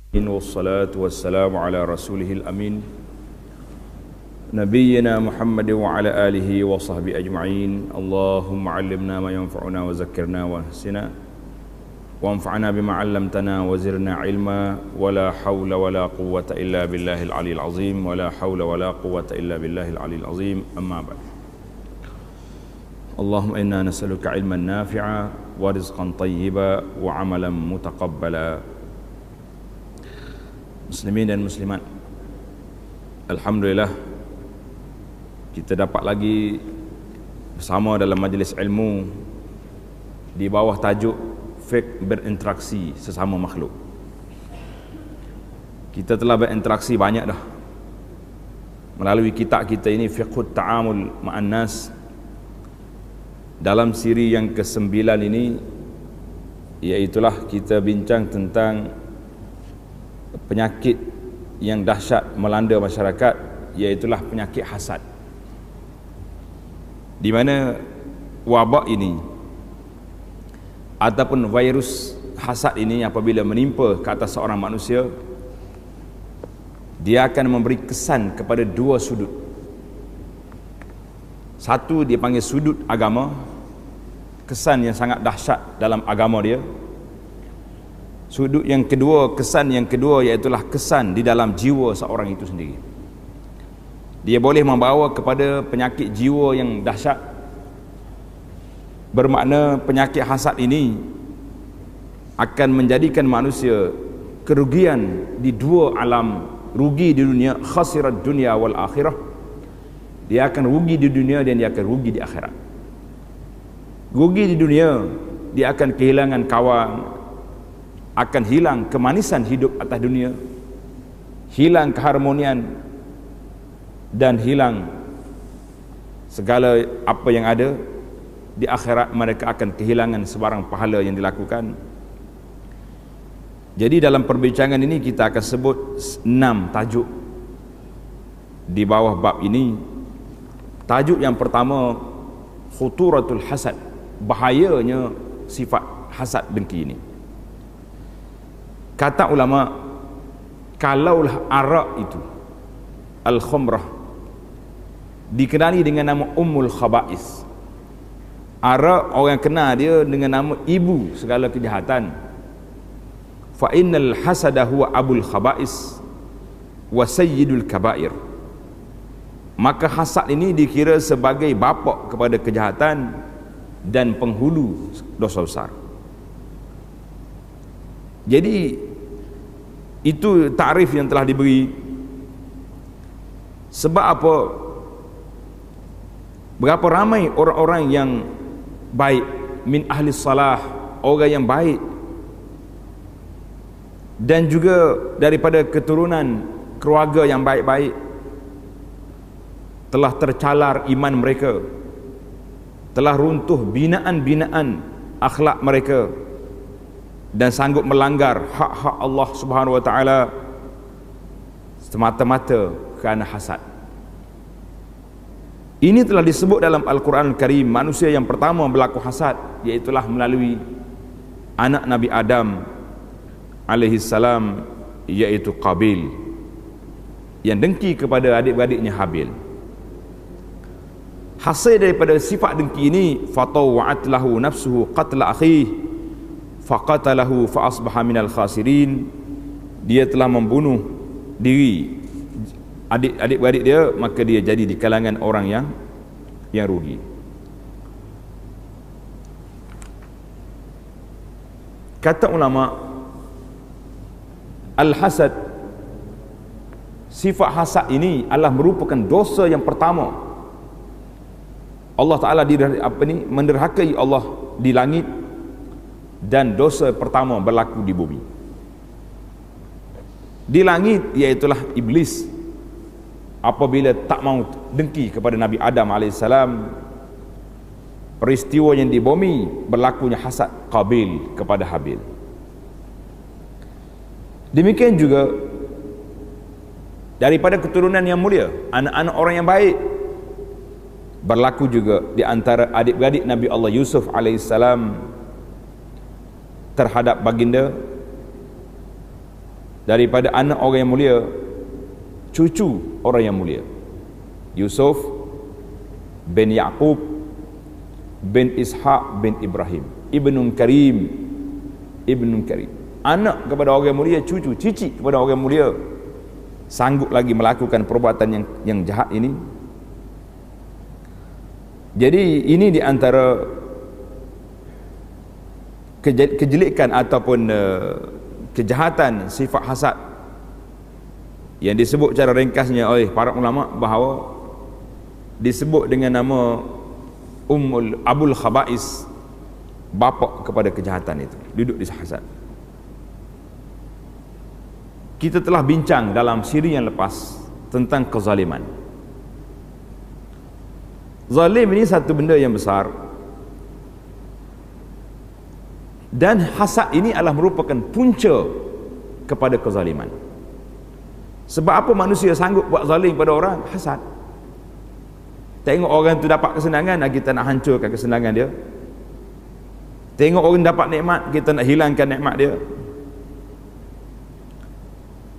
والصلاة والسلام على رسوله الأمين نبينا محمد وعلى آله وصحبه أجمعين. اللهم علمنا ما ينفعنا وذكرنا وانسنا وانفعنا بما علمتنا وزرنا علما ولا حول ولا قوة إلا بالله العلي العظيم ولا حول ولا قوة إلا بالله العلي العظيم. أما بعد، اللهم إنا نسألك علما نافعا ورزقا طيبا وعملا متقبلا. Muslimin dan muslimat, alhamdulillah kita dapat lagi bersama dalam majlis ilmu di bawah tajuk fiqh berinteraksi sesama makhluk. Kita telah berinteraksi banyak dah melalui kitab kita ini, Fiqhut Ta'amul Ma'an Nas. Dalam siri yang ke-9 ini, iaitulah kita bincang tentang penyakit yang dahsyat melanda masyarakat, iaitulah penyakit hasad. Di mana wabak ini ataupun virus hasad ini apabila menimpa ke atas seorang manusia, dia akan memberi kesan kepada dua sudut. Satu dia panggil sudut agama, kesan yang sangat dahsyat dalam agama dia. Sudut yang kedua, kesan yang kedua, iaitulah kesan di dalam jiwa seorang itu sendiri. Dia boleh membawa kepada penyakit jiwa yang dahsyat. Bermakna penyakit hasad ini akan menjadikan manusia kerugian di dua alam, rugi di dunia, khasirat dunia wal akhirah. Dia akan rugi di dunia dan dia akan rugi di akhirat. Rugi di dunia, dia akan kehilangan kawan, akan hilang kemanisan hidup atas dunia, hilang keharmonian, dan hilang segala apa yang ada. Di akhirat mereka akan kehilangan sebarang pahala yang dilakukan. Jadi dalam perbincangan ini kita akan sebut 6 tajuk di bawah bab ini. Tajuk yang pertama, khuturatul hasad, bahayanya sifat hasad dengki ini. Kata ulama, kalaulah arak itu, al-khumrah, dikenali dengan nama Ummul Khaba'is. Arak orang kenal dia dengan nama ibu segala kejahatan. Fa innal hasada huwa abul khaba'is wa sayyidul kaba'ir. Maka hasad ini dikira sebagai bapa kepada kejahatan dan penghulu dosa besar. Jadi itu takrif yang telah diberi. Sebab apa? Berapa ramai orang-orang yang baik, min ahli salah, orang yang baik, dan juga daripada keturunan keluarga yang baik-baik, telah tercalar iman mereka, telah runtuh binaan-binaan akhlak mereka, dan sanggup melanggar hak-hak Allah Subhanahu wa taala semata-mata kerana hasad. Ini telah disebut dalam Al-Quran Al-Karim, manusia yang pertama berlaku hasad iaitulah melalui anak Nabi Adam alaihi salam, iaitu Qabil, yang dengki kepada adik-beradiknya Habil. Hasil daripada sifat dengki ini, fatawa'at lahu nafsuhu qatla akhihi faqatalahu fa asbaha minal khasirin. Dia telah membunuh diri adik-beradik dia, maka dia jadi di kalangan orang yang rugi. Kata ulama, al-hasad, sifat hasad ini adalah merupakan dosa yang pertama. Allah Ta'ala menderhakai Allah di langit, dan dosa pertama berlaku di bumi. Di langit iaitulah iblis, apabila tak mau dengki kepada Nabi Adam AS. Peristiwa yang di bumi berlakunya hasad Qabil kepada Habil. Demikian juga daripada keturunan yang mulia, anak-anak orang yang baik, berlaku juga di antara adik-beradik Nabi Allah Yusuf AS terhadap baginda daripada anak orang yang mulia, cucu orang yang mulia, Yusuf bin Yaqub bin Ishaq bin Ibrahim, Ibnun Karim, anak kepada orang yang mulia, cucu, cici kepada orang yang mulia, sanggup lagi melakukan perbuatan yang jahat ini. Jadi ini di antara kejelekan ataupun kejahatan sifat hasad yang disebut secara ringkasnya oleh para ulama bahawa disebut dengan nama Abul Khaba'is, bapa kepada kejahatan itu, duduk di hasad. Kita telah bincang dalam siri yang lepas tentang kezaliman. Zalim ini satu benda yang besar, dan hasad ini adalah merupakan punca kepada kezaliman. Sebab apa manusia sanggup buat zalim pada orang? Hasad. Tengok orang tu dapat kesenangan, kita nak hancurkan kesenangan dia. Tengok orang dapat nikmat, kita nak hilangkan nikmat dia.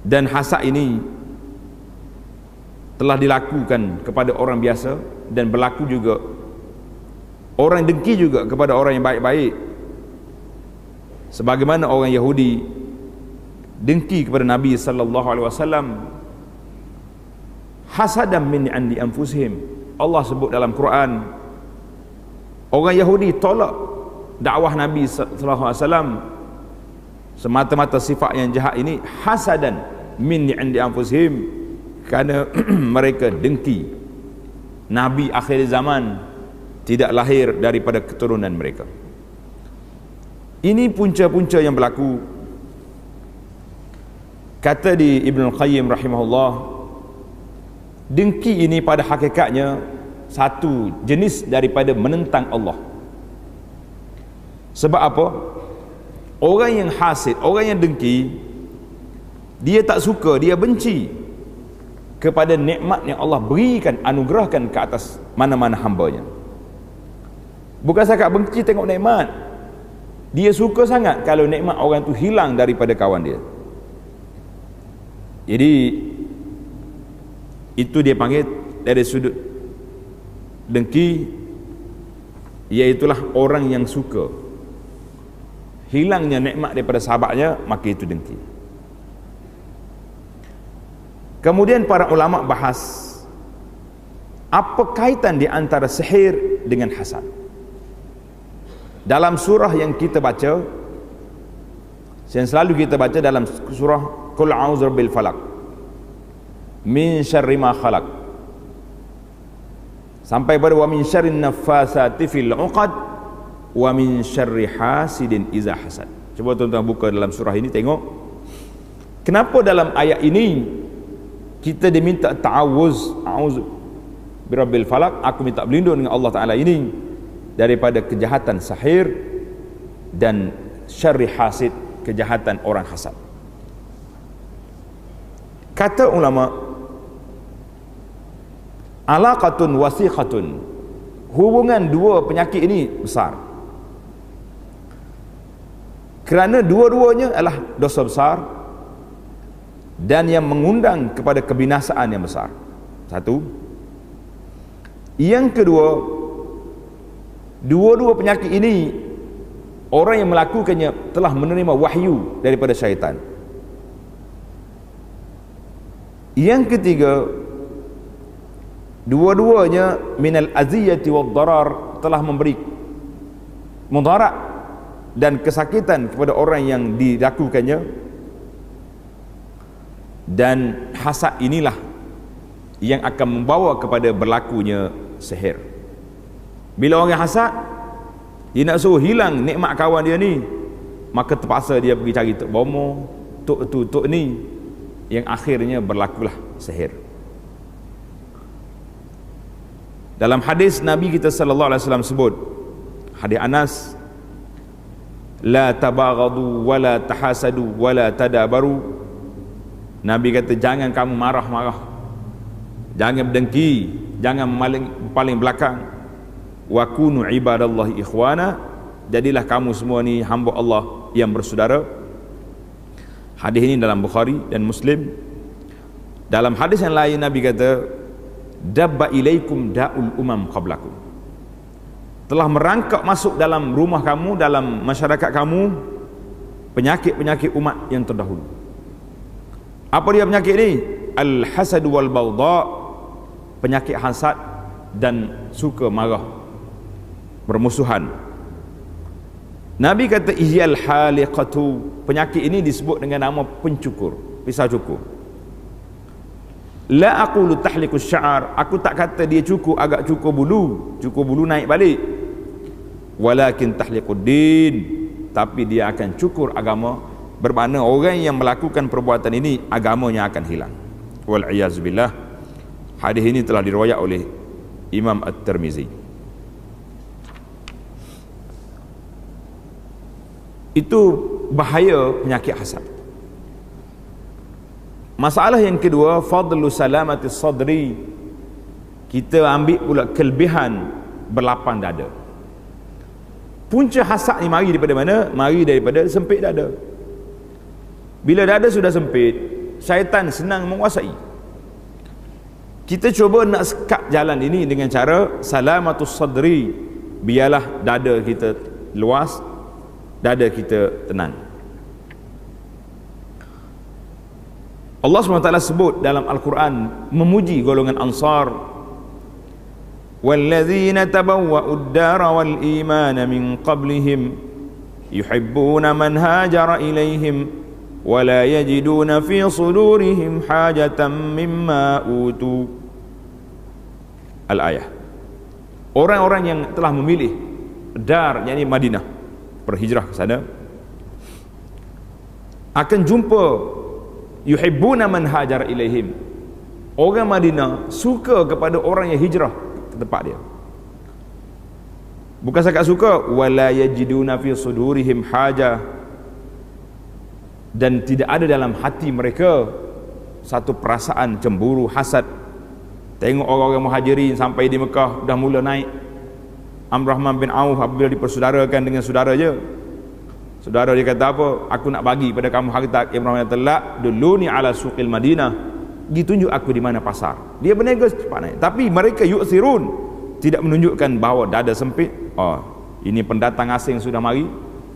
Dan hasad ini telah dilakukan kepada orang biasa dan berlaku juga orang dengki juga kepada orang yang baik-baik, sebagaimana orang Yahudi dengki kepada Nabi sallallahu alaihi wasallam, hasadan min indi anfusihim. Allah sebut dalam Quran, orang Yahudi tolak dakwah Nabi sallallahu alaihi wasallam semata-mata sifat yang jahat ini, hasadan min indi anfusihim, kerana mereka dengki Nabi akhir zaman tidak lahir daripada keturunan mereka. Ini punca-punca yang berlaku. Kata di Ibn Qayyim rahimahullah, dengki ini pada hakikatnya satu jenis daripada menentang Allah. Sebab apa? Orang yang hasid, orang yang dengki, dia tak suka, dia benci kepada nikmat yang Allah berikan, anugerahkan ke atas mana-mana hambanya. Bukan sahaja benci tengok nikmat, dia suka sangat kalau nikmat orang tu hilang daripada kawan dia. Jadi itu dia panggil dari sudut dengki, iaitulah orang yang suka hilangnya nikmat daripada sahabatnya, maka itu dengki. Kemudian para ulama bahas apa kaitan di antara sihir dengan hasad. Dalam surah yang kita baca, yang selalu kita baca dalam surah Qul a'udzu bil falaq min syarri ma khalaq, sampai pada wa min syarrin naffasati fil 'uqad wa min syarri hasidin iza hasad. Cuba tuan-tuan buka dalam surah ini, tengok kenapa dalam ayat ini kita diminta ta'awuz, a'udzu birabbil falaq, aku minta berlindung dengan Allah Ta'ala ini daripada kejahatan sihir dan syarri hasid, kejahatan orang hasad. Kata ulama, alaqatun wasiqatun, hubungan dua penyakit ini besar, kerana dua-duanya adalah dosa besar dan yang mengundang kepada kebinasaan yang besar. Satu. Yang kedua, dua-dua penyakit ini orang yang melakukannya telah menerima wahyu daripada syaitan. Yang ketiga, dua-duanya minal aziyati wad darar, telah memberi mudarat dan kesakitan kepada orang yang dilakukannya. Dan hasad inilah yang akan membawa kepada berlakunya sihir. Bila orang hasad, dia nak suruh hilang nikmat kawan dia ni, maka terpaksa dia pergi cari tok bomo, tok tu, tok ni, yang akhirnya berlakulah sihir. Dalam hadis Nabi kita sallallahu alaihi wasallam sebut, hadis Anas, la tabaghadu wala tahasadu wala tadabaru. Nabi kata, jangan kamu marah-marah, jangan berdengki, jangan paling belakang. Wa kunu ibadallahi ikhwana, jadilah kamu semua ni hamba Allah yang bersaudara. Hadis ini dalam Bukhari dan Muslim. Dalam hadis yang lain Nabi kata, dabba ilaikum da'ul umam qablakum, telah merangkak masuk dalam rumah kamu, dalam masyarakat kamu, penyakit-penyakit umat yang terdahulu. Apa dia penyakit ini? Al-hasad wal baghdha, penyakit hasad dan suka marah, bermusuhan. Nabi kata ihyal haliqatu, penyakit ini disebut dengan nama pencukur, pisau cukur. La aqulu tahliqus sya'ar, aku tak kata dia cukur, agak cukur bulu naik balik. Walakin tahliqud din, tapi dia akan cukur agama, bermakna orang yang melakukan perbuatan ini agamanya akan hilang. Wal iyaz billah. Hadis ini telah diriwayat oleh Imam At-Tirmizi. Itu bahaya penyakit hasad. Masalah yang kedua, fadlu salamatis sadri, kita ambil pula kelebihan berlapang dada. Punca hasad ni mari daripada mana? Mari daripada sempit dada. Bila dada sudah sempit, syaitan senang menguasai. Kita cuba nak sekat jalan ini dengan cara salamatus sadri, biarlah dada kita luas, dada kita tenang. Allah SWT sebut dalam Al-Quran memuji golongan Ansar, walladzina tabawwa'ud dara wal imana min qablihim yuhibbuna man hajara ilaihim wa la yajiduna fi sudurihim hajatan mimma utu. Al-ayah. Orang-orang yang telah memilih dar, yakni Madinah, berhijrah ke sana, akan jumpa yuhibbuna man hajar ilaihim, orang Madinah suka kepada orang yang hijrah ke tempat dia. Bukan sahaja suka, wala yajiduna fi sudurihim haja, dan tidak ada dalam hati mereka satu perasaan cemburu, hasad. Tengok orang-orang muhajirin sampai di Mekah dah mula naik. Amr bin Auf apabila dipersaudarakan dengan saudara dia, saudara dia kata apa? Aku nak bagi pada kamu harta. Ibrahim kata, duluni ala suqil Madinah, ditunjuk aku di mana pasar. Dia berniaga cepat naik. Tapi mereka yu'sirun, tidak menunjukkan bahawa dada sempit. Oh, ini pendatang asing sudah mari,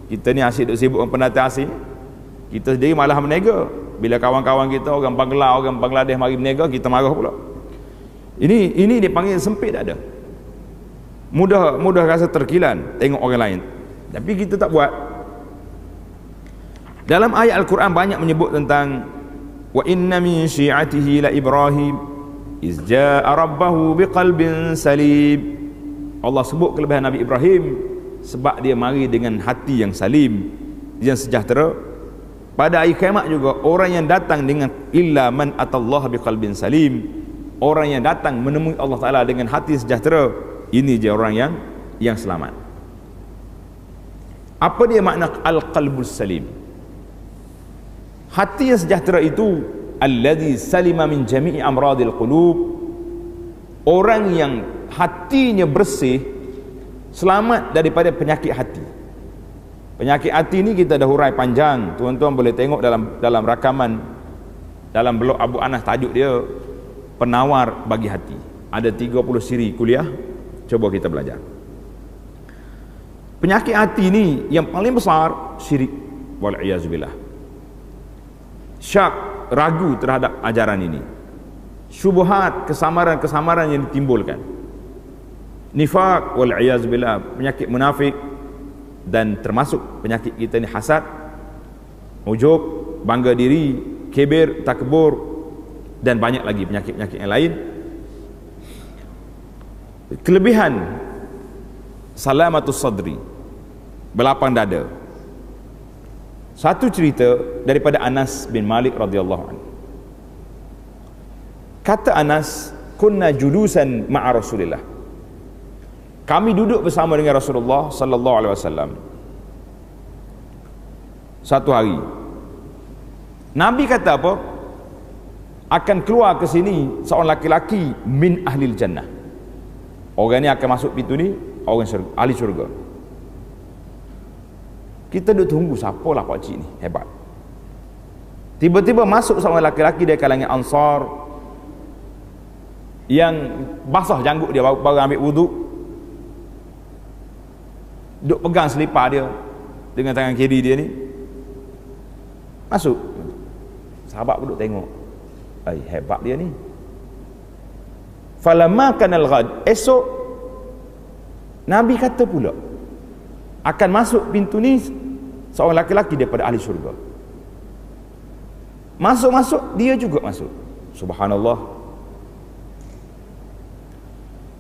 kita ni asyik duk sibuk dengan pendatang asing, kita sendiri malah berniaga. Bila kawan-kawan kita orang Bangladesh mari berniaga, kita marah pula. Ini dipanggil sempit dada. Mudah rasa terkilan tengok orang lain, tapi kita tak buat. Dalam ayat Al-Quran banyak menyebut tentang wa inna min syi'atihi la Ibrahim iz jaa'a rabbahu biqalbin salim. Allah sebut kelebihan Nabi Ibrahim sebab dia mari dengan hati yang salim, yang sejahtera. Pada hari kiamat juga orang yang datang dengan illa man atallaha biqalbin salim, orang yang datang menemui Allah Ta'ala dengan hati sejahtera, ini je orang yang selamat. Apa dia makna al-qalbus salim? Hati yang sejahtera itu alladzi salima min jami'i amradil qulub, orang yang hatinya bersih, selamat daripada penyakit hati. Penyakit hati ni kita dah hurai panjang, tuan-tuan boleh tengok dalam rakaman dalam blog Abu Anas, tajuk dia penawar bagi hati. Ada 30 siri kuliah, coba kita belajar. Penyakit hati ni yang paling besar syirik, wal iyaz billah. Syak, ragu terhadap ajaran ini, syubhat, kesamaran yang ditimbulkan, nifaq, wal iyaz billah, penyakit munafik, dan termasuk penyakit kita ni hasad, ujub, bangga diri, kibir, takbur, dan banyak lagi penyakit-penyakit yang lain. Kelebihan salamatus sadri, berlapang dada. Satu cerita daripada Anas bin Malik radhiyallahu anhu. Kata Anas, kunna julusan ma'a Rasulillah, kami duduk bersama dengan Rasulullah sallallahu alaihi wasallam. Satu hari Nabi kata apa? Akan keluar ke sini seorang laki-laki min ahlil jannah. Orang ni akan masuk pintu ni, orang syurga, ahli syurga. Kita duk tunggu siapalah pak cik ni, hebat. Tiba-tiba masuk seorang laki-laki dari kalangan Ansar yang basah janggut dia, baru ambil wuduk, duk pegang selipar dia dengan tangan kiri dia ni, masuk. Sahabat pun duk tengok, hebat dia ni. Falamma kanal ghad, esok Nabi kata pula akan masuk pintu ni seorang laki-laki daripada ahli syurga. Masuk-masuk, dia juga masuk. Subhanallah.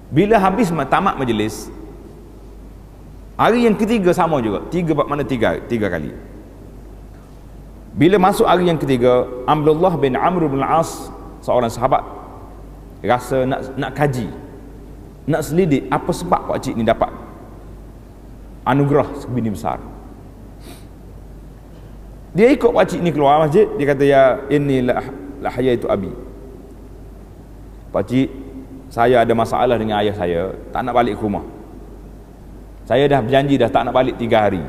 Bila habis tamat majlis, hari yang ketiga sama juga, tiga kali. Bila masuk hari yang ketiga, Abdullah bin Amr bin Al-As, seorang sahabat, rasa nak kaji, nak selidik apa sebab pak cik ni dapat anugerah sebegini besar. Dia ikut pak cik ni keluar masjid, dia kata, ya inni la hayaitu abi. Pak cik, saya ada masalah dengan ayah saya, tak nak balik ke rumah. Saya dah berjanji dah tak nak balik 3 hari.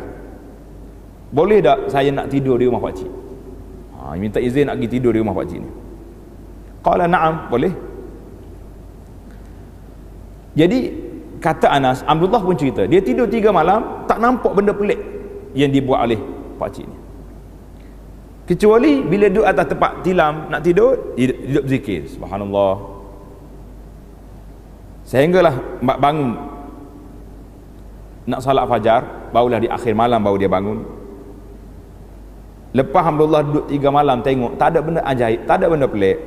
Boleh tak saya nak tidur di rumah pak cik? Minta izin nak pergi tidur di rumah pak cik ni. Qala na'am, boleh. Jadi kata Anas, Abdullah pun cerita, dia tidur 3 malam tak nampak benda pelik yang dibuat oleh pak cik ni, kecuali bila duduk atas tempat tilam nak tidur, dia duduk berzikir subhanallah, sehinggalah bangun nak salat fajar, barulah di akhir malam baru dia bangun. Lepas Abdullah duduk 3 malam tengok tak ada benda ajaib, tak ada benda pelik,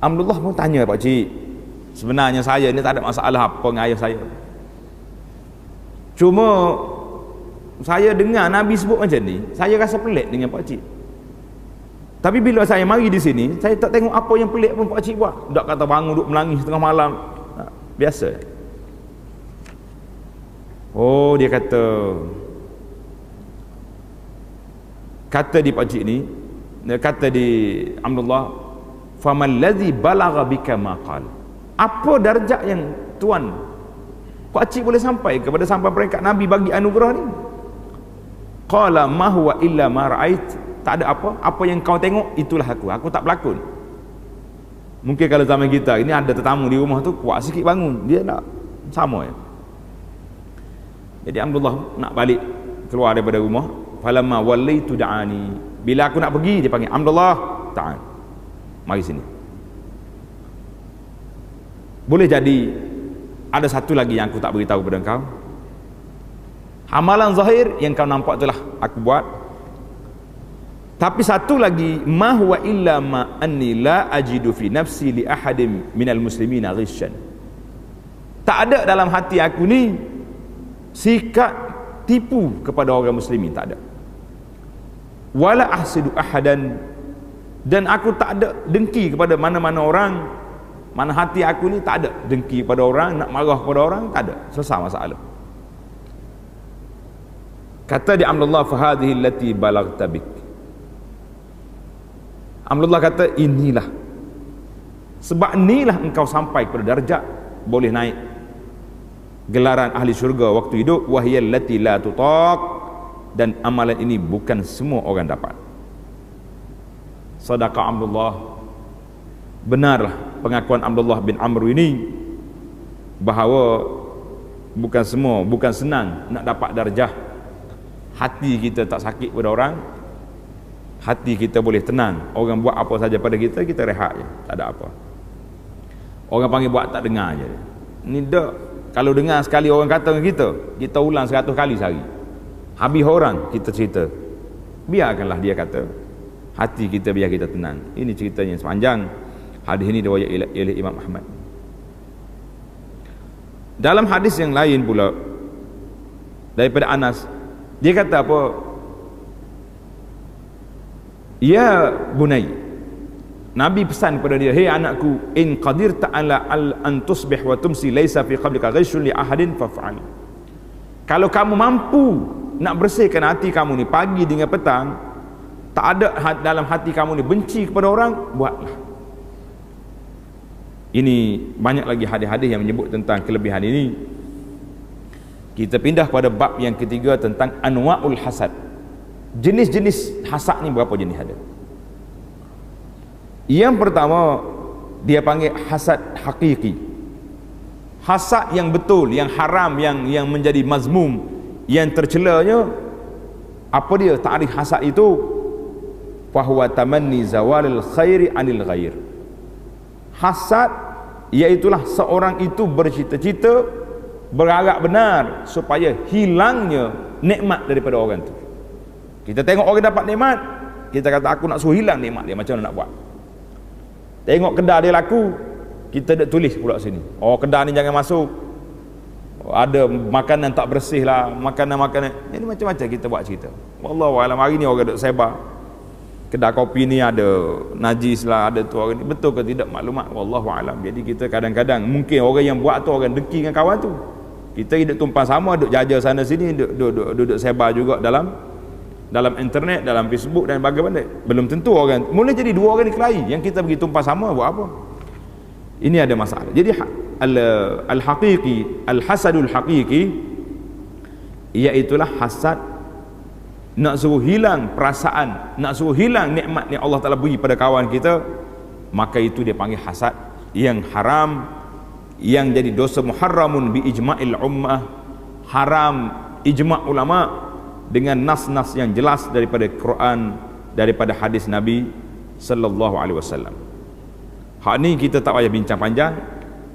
Abdullah pun tanya pak cik, sebenarnya saya ni tak ada masalah apa dengan ayah saya, cuma saya dengar Nabi sebut macam ni, saya rasa pelik dengan pak cik. Tapi bila saya mari di sini, saya tak tengok apa yang pelik pun pak cik buat. Tak kata bangun duduk menangis tengah malam, biasa. Oh, dia kata di pak cik ni, kata di Abdullah, faman ladzi balagha bika ma qal, apa darjat yang tuan pak cik boleh sampai kepada sampai peringkat Nabi bagi anugerah ni? Qala ma huwa illa ma ra'ait, tak ada apa yang kau tengok itulah aku tak berlakon. Mungkin kalau zaman kita ini ada tetamu di rumah tu, kuat sikit bangun, dia nak sama ya. Jadi Abdullah nak balik keluar daripada rumah, falamma wallaitu da'ani, bila aku nak pergi dia panggil, Abdullah ta'al, mari sini. Boleh jadi ada satu lagi yang aku tak beritahu kepada engkau. Amalan zahir yang kau nampak itulah aku buat, tapi satu lagi, ma huwa illa ma anni la ajidu fi nafsi li ahadin minal muslimina ghishan, tak ada dalam hati aku ni sikap tipu kepada orang muslimin, tak ada. Wala ahsidu ahadan, dan aku tak ada dengki kepada mana-mana orang, mana hati aku ni tak ada dengki kepada orang, nak marah kepada orang, tak ada, selesai masalah. Kata di Abdullah, fahadhihi allati balagta bik, Abdullah kata, inilah sebab inilah engkau sampai kepada darjat boleh naik gelaran ahli syurga waktu hidup, wahiyal lati la tutaq, dan amalan ini bukan semua orang dapat. Sadaqa Abdullah, benarlah pengakuan Abdullah bin Amr ini bahawa bukan senang nak dapat darjah. Hati kita tak sakit pada orang, hati kita boleh tenang, orang buat apa saja pada kita, kita rehat je, tak ada apa. Orang panggil buat tak dengar je. Ni dak, kalau dengar sekali orang kata dengan kita ulang 100 kali sehari, habis orang kita cerita, biarkanlah dia kata, hati kita biar kita tenang. Ini ceritanya sepanjang. Hadis ini diriwayatkan oleh Imam Ahmad. Dalam hadis yang lain pula daripada Anas, dia kata apa? Ya bunai, Nabi pesan kepada dia, hei anakku, in qadirta ala an tusbih wa tumsi laisa fi qablika ghishun li ahadin faf'al. Kalau kamu mampu nak bersihkan hati kamu ni pagi dengan petang, tak ada dalam hati kamu ni benci kepada orang, buatlah. Ini banyak lagi hadis-hadis yang menyebut tentang kelebihan ini. Kita pindah pada bab yang ketiga tentang anwa'ul hasad. Jenis-jenis hasad ni berapa jenis ada? Yang pertama, dia panggil hasad hakiki. Hasad yang betul, yang haram, yang menjadi mazmum, yang tercelanya. Apa dia ta'rif hasad itu? Fahuwa tamanni zawalil khairi anil ghair. Hasad iaitulah seorang itu bercita-cita, berharap benar supaya hilangnya nikmat daripada orang tu. Kita tengok orang dapat nikmat, kita kata aku nak suruh hilang nikmat dia, macam mana nak buat? Tengok kedai dia laku, kita dah tulis pula sini, oh kedai ni jangan masuk, ada makanan tak bersih lah, makanan-makanan ini macam-macam kita buat cerita. Wallahu alam, hari ni orang duk sebar kedai kopi ni ada najis lah, ada tu orang ni, betul ke tidak maklumat, wallahu alam. Jadi kita kadang-kadang mungkin orang yang buat tu orang dengki dengan kawan tu, kita hidup tumpang sama, duk jaja sana sini, duduk sebar juga dalam internet, dalam Facebook dan bagaimana. Belum tentu orang mula jadi dua orang dikelahi, yang kita pergi tumpang sama buat apa? Ini ada masalah. Jadi al-haqiqi, al-hasadul haqiqi, iaitulah hasad nak suruh hilang perasaan, nak suruh hilang nikmat yang Allah Ta'ala beri pada kawan kita, maka itu dia panggil hasad yang haram, yang jadi dosa muharramun bi ijma'il ummah, haram ijma' ulama dengan nas-nas yang jelas daripada Quran, daripada hadis Nabi sallallahu alaihi wasallam. Hak ni kita tak payah bincang panjang,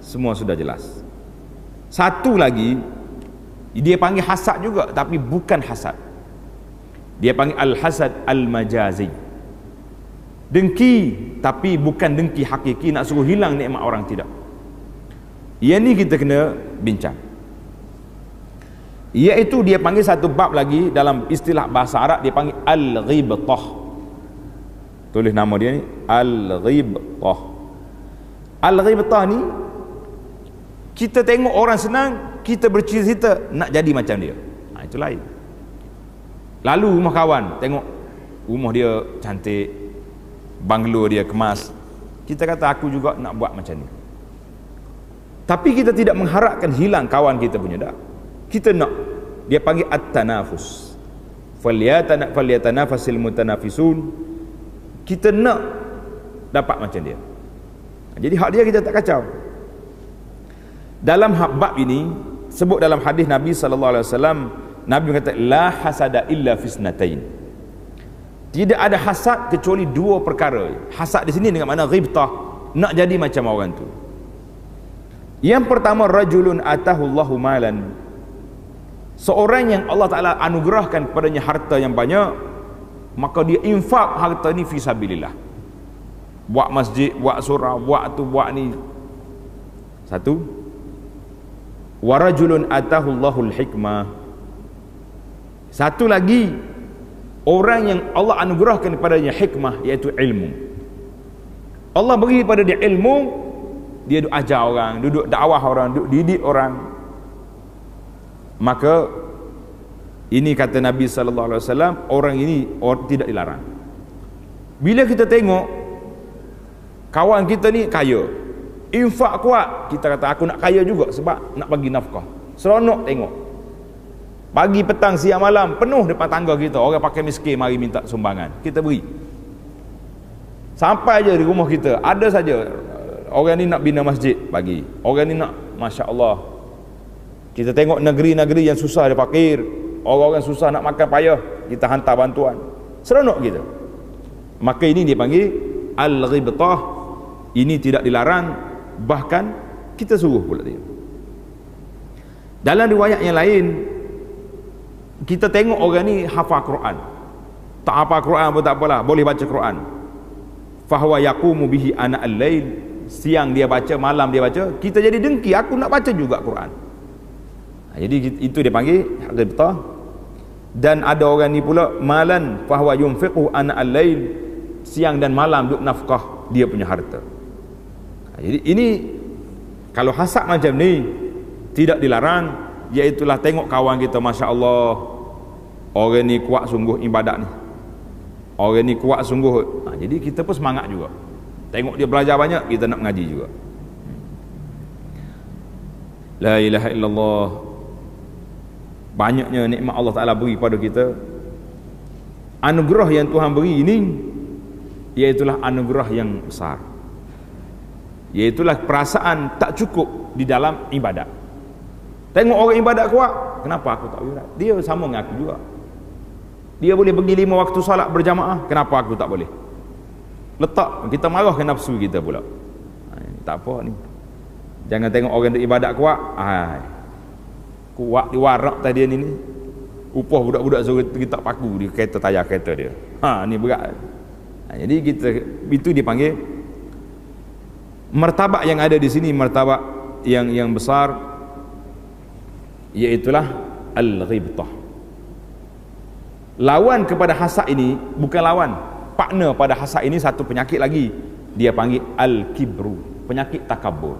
semua sudah jelas. Satu lagi, dia panggil hasad juga tapi bukan hasad. Dia panggil al-hasad al-majazi. Dengki tapi bukan dengki hakiki, nak suruh hilang nikmat orang, tidak. Yang ni kita kena bincang. Iaitu dia panggil satu bab lagi dalam istilah bahasa Arab, dia panggil al-ghibtah. Tulis nama dia ni, al-ghibtah. Al-ghibtah ni, kita tengok orang senang, kita bercita-cita nak jadi macam dia. Itu lain. Lalu rumah kawan, tengok rumah dia cantik, banglo dia kemas, kita kata aku juga nak buat macam ni. Tapi kita tidak mengharapkan hilang kawan kita punya dah. Kita nak, dia panggil at-tanafus, falyatanafasil mutanafisun. Kita nak dapat macam dia. Jadi hak dia kita tak kacau. Dalam bab ini sebut dalam hadis Nabi sallallahu alaihi wasallam, Nabi kata la hasada illa fisnatain. Tidak ada hasad kecuali dua perkara. Hasad di sini dengan makna ghibtah, nak jadi macam orang tu. Yang pertama, rajulun atahu Allahu malan. Seorang yang Allah Ta'ala anugerahkan kepadanya harta yang banyak, maka dia infak harta ni fi sabilillah. Buat masjid, buat surau, buat tu, buat ni. Satu. Wa rajulun atahu Allahul hikmah. Satu lagi, orang yang Allah anugerahkan kepadanya hikmah, iaitu ilmu. Allah beri pada dia ilmu, dia duduk ajar orang, duduk dakwah orang, duduk didik orang. Maka ini kata Nabi sallallahu alaihi wasallam, orang ini tidak dilarang. Bila kita tengok kawan kita ni kaya, infak kuat, kita kata aku nak kaya juga sebab nak bagi nafkah. Seronok tengok. Pagi, petang, siang, malam penuh depan tangga kita, orang pakai miskin mari minta sumbangan, kita beri. Sampai je di rumah kita ada saja orang ni nak bina masjid, bagi. Orang ni nak, masya-Allah. Kita tengok negeri-negeri yang susah, ada fakir, orang-orang susah nak makan payah, kita hantar bantuan. Seronok kita. Maka ini dia panggil al-ghibtah. Ini tidak dilarang, bahkan kita suruh pula dia. Dalam riwayat yang lain, kita tengok orang ni hafal Quran. Tak hafal Quran pun tak apalah, boleh baca Quran. Fahuwa yaqumu bihi ana al-lail. Siang dia baca, malam dia baca, kita jadi dengki, aku nak baca juga Quran. Jadi itu dia panggil ghibtah. Dan ada orang ni pula malan fahuwa yunfiqu ana al-lail. Siang dan malam duk nafkah dia punya harta. Jadi ini kalau hasad macam ni tidak dilarang, iaitulah tengok kawan kita, masya-Allah, orang ni kuat sungguh ibadat ni, orang ni kuat sungguh. Jadi kita pun semangat juga. Tengok dia belajar banyak, kita nak mengaji juga. La ilaha illallah. Banyaknya nikmat Allah Ta'ala beri pada kita. anugerah yang Tuhan beri ini iaitulah anugerah yang besar, iaitulah perasaan tak cukup di dalam ibadat. Tengok orang ibadat kuat, kenapa aku tak boleh? Dia sama dengan aku juga. Dia boleh pergi 5 waktu solat berjamaah, kenapa aku tak boleh? Letak kita marah ke nafsu kita pula. Tak apa ni, jangan tengok orang ibadat kuat, kuat diwarak tadi ni upah budak-budak suruh kita paku di kereta tayar kereta dia. Ni berat. Jadi kita itu dipanggil martabat yang ada di sini, martabat yang besar, iaitulah al-ghibtah. Lawan kepada hasad ini, bukan lawan, partner pada hasad ini satu penyakit lagi, dia panggil al-kibru, penyakit takabur.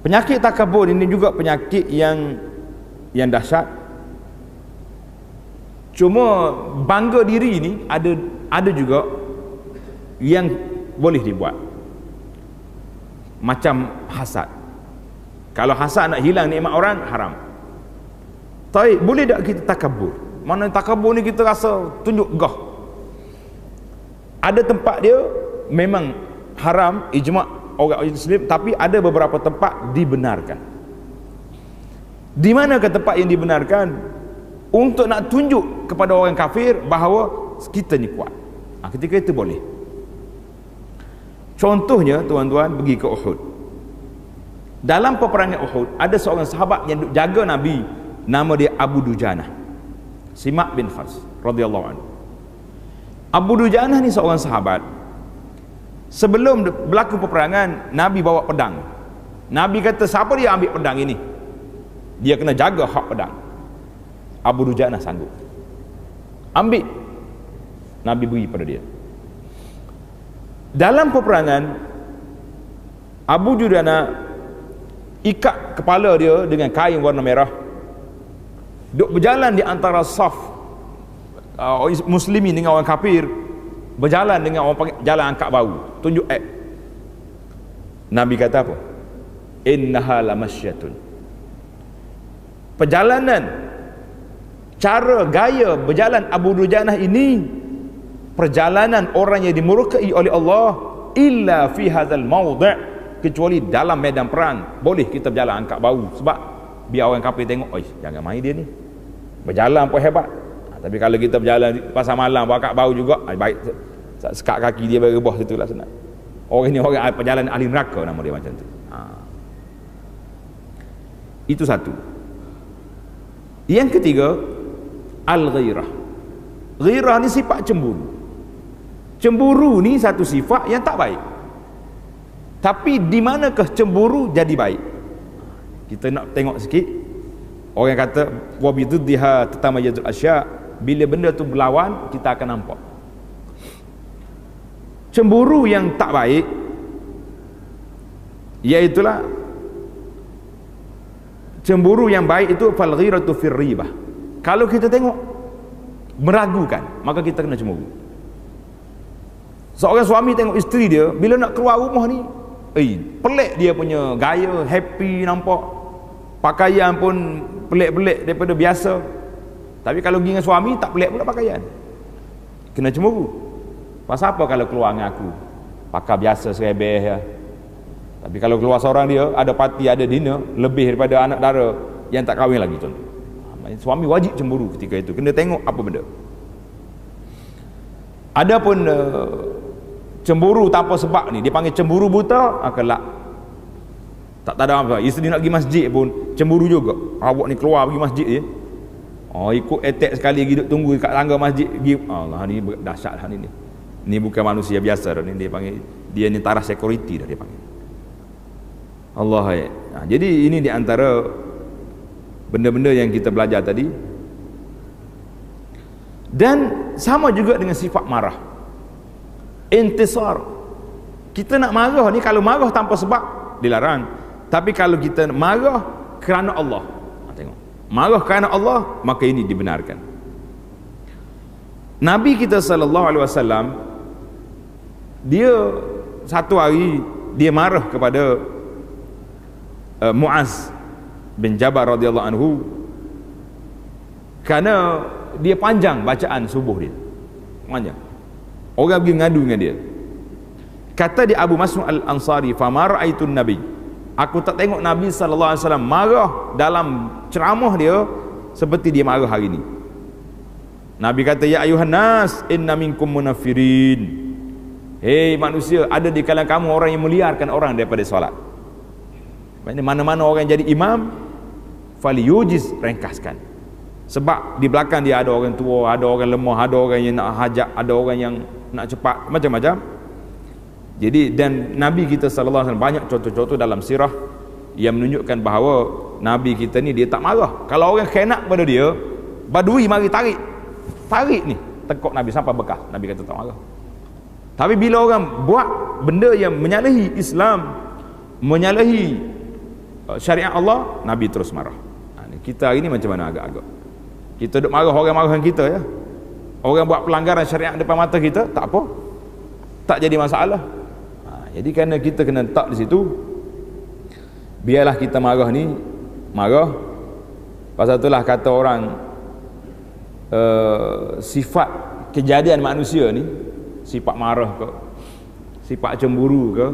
Penyakit takabur ini juga penyakit yang dahsyat. Cuma bangga diri ini ada juga yang boleh dibuat, macam hasad. Kalau hasad nak hilang nikmat orang, haram. Tapi boleh tak kita takabur? Mana takabur ni kita rasa tunjuk gah. Ada tempat dia memang haram, ijma' orang Muslim, tapi ada beberapa tempat dibenarkan. Di manakah tempat yang dibenarkan? Untuk nak tunjuk kepada orang kafir bahawa kita ni kuat. Ketika itu boleh. Contohnya tuan-tuan pergi ke Uhud. Dalam peperangan Uhud ada seorang sahabat yang duk jaga Nabi, nama dia Abu Dujanah, Simak bin Harth radhiyallahu anhu. Abu Dujanah ni seorang sahabat. Sebelum berlaku peperangan, Nabi bawa pedang. Nabi kata, siapa dia ambil pedang ini, dia kena jaga hak pedang. Abu Dujanah sanggup ambil, Nabi beri pada dia. Dalam peperangan, Abu Dujanah ikat kepala dia dengan kain warna merah, duk berjalan di antara saf muslimin dengan orang kafir, berjalan dengan orang panggil jalan angkat bau, tunjuk Nabi kata apa? Innaha lamasyatun. Perjalanan, cara gaya berjalan Abu Dujanah ini perjalanan orang yang dimurkai oleh Allah, illa fi hadzal mawdi', kecuali dalam medan perang boleh kita berjalan angkat bau, sebab biar orang kafir tengok, oi jangan main dia ni berjalan pun hebat. Tapi kalau kita berjalan di pasar malam angkat bau juga, baik sekat kaki dia bagi rebah, situlah senang. Orang ni orang perjalanan ahli neraka, nama dia macam tu. Itu satu. Yang ketiga, al-ghairah. Ghairah ni sifat cemburu. Cemburu ni satu sifat yang tak baik. Tapi di manakah cemburu jadi baik? Kita nak tengok sikit. Orang kata wa bididdiha tatamayyazul asya', bila benda tu berlawan kita akan nampak. Cemburu yang tak baik iaitulah cemburu yang baik itu fal ghiratu fir ribah. Kalau kita tengok meragukan, maka kita kena cemburu. Seorang suami tengok isteri dia bila nak keluar rumah ni, pelik dia punya gaya, happy nampak, pakaian pun pelik-pelik daripada biasa. Tapi kalau pergi dengan suami tak pelik pula pakaian, kena cemburu. Pasal apa kalau keluar dengan aku pakai biasa serebeh ya. Tapi kalau keluar seorang dia ada parti, ada dinner, lebih daripada anak dara yang tak kahwin lagi contoh. Suami wajib cemburu ketika itu, kena tengok apa benda. Adapun cemburu tanpa sebab ni dipanggil cemburu buta, kelak tak ada apa. Isteri nak pergi masjid pun cemburu juga. Awak ni keluar pergi masjid je, ikut attack sekali lagi duduk tunggu kat tangga masjid pergi. Allah ni dahsyat hal ni. Ni bukan manusia biasa dah ni, dia panggil, dia ni taraf security dah dia panggil. Allah ya. Jadi ini di antara benda-benda yang kita belajar tadi. Dan sama juga dengan sifat marah, intisar. Kita nak marah ni, kalau marah tanpa sebab dilarang. Tapi kalau kita marah kerana Allah, tengok, marah kerana Allah, maka ini dibenarkan. Nabi kita sallallahu alaihi wasallam, dia satu hari dia marah kepada Muaz bin Jabal radhiyallahu anhu, kerana dia panjang bacaan subuh dia. Panjang. Orang pergi ngadu dengan dia. Kata dia Abu Mas'ud Al-Ansari, "Fa ma ra'aitun nabi." Aku tak tengok Nabi sallallahu alaihi wasallam marah dalam ceramah dia seperti dia marah hari ini. Nabi kata, "Ya ayuhan nas, inna minkum munafirin." Hei manusia, ada di kalangan kamu orang yang meliarkan orang daripada solat. Mana-mana orang yang jadi imam, falyujiz, ringkaskan. Sebab di belakang dia ada orang tua, ada orang lemah, ada orang yang nak hajat, ada orang yang nak cepat, macam-macam. Jadi, dan Nabi kita sallallahu alaihi wasallam banyak contoh-contoh dalam sirah yang menunjukkan bahawa Nabi kita ni dia tak marah. Kalau orang khianat pada dia, badui mari tarik ni tekuk Nabi sampai bekas. Nabi kata tak marah. Tapi bila orang buat benda yang menyalahi Islam, menyalahi syariat Allah, Nabi terus marah. Kita hari ni macam mana agak-agak? Kita duk marah orang marahan kita ya. Orang buat pelanggaran syariat depan mata kita, tak apa. Tak jadi masalah. Jadi kerana kita kena letak di situ, biarlah kita marah ni marah. Pasal itulah kata orang sifat kejadian manusia ni, sifat marah ke, sifat cemburu ke,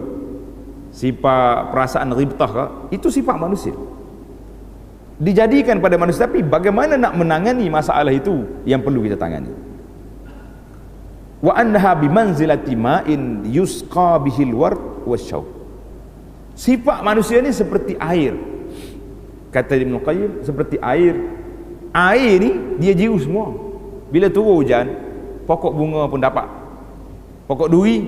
sifat perasaan ribtah ke, itu sifat manusia, dijadikan pada manusia. Tapi bagaimana nak menangani masalah itu yang perlu kita tangani. Wa annaha bimanzilati ma'in yusqa bihil ward wasyaw. Sifat manusia ni seperti air, kata Ibn Qayyim, seperti air. Air ni dia jiru semua. Bila turun hujan, pokok bunga pun dapat, pokok duri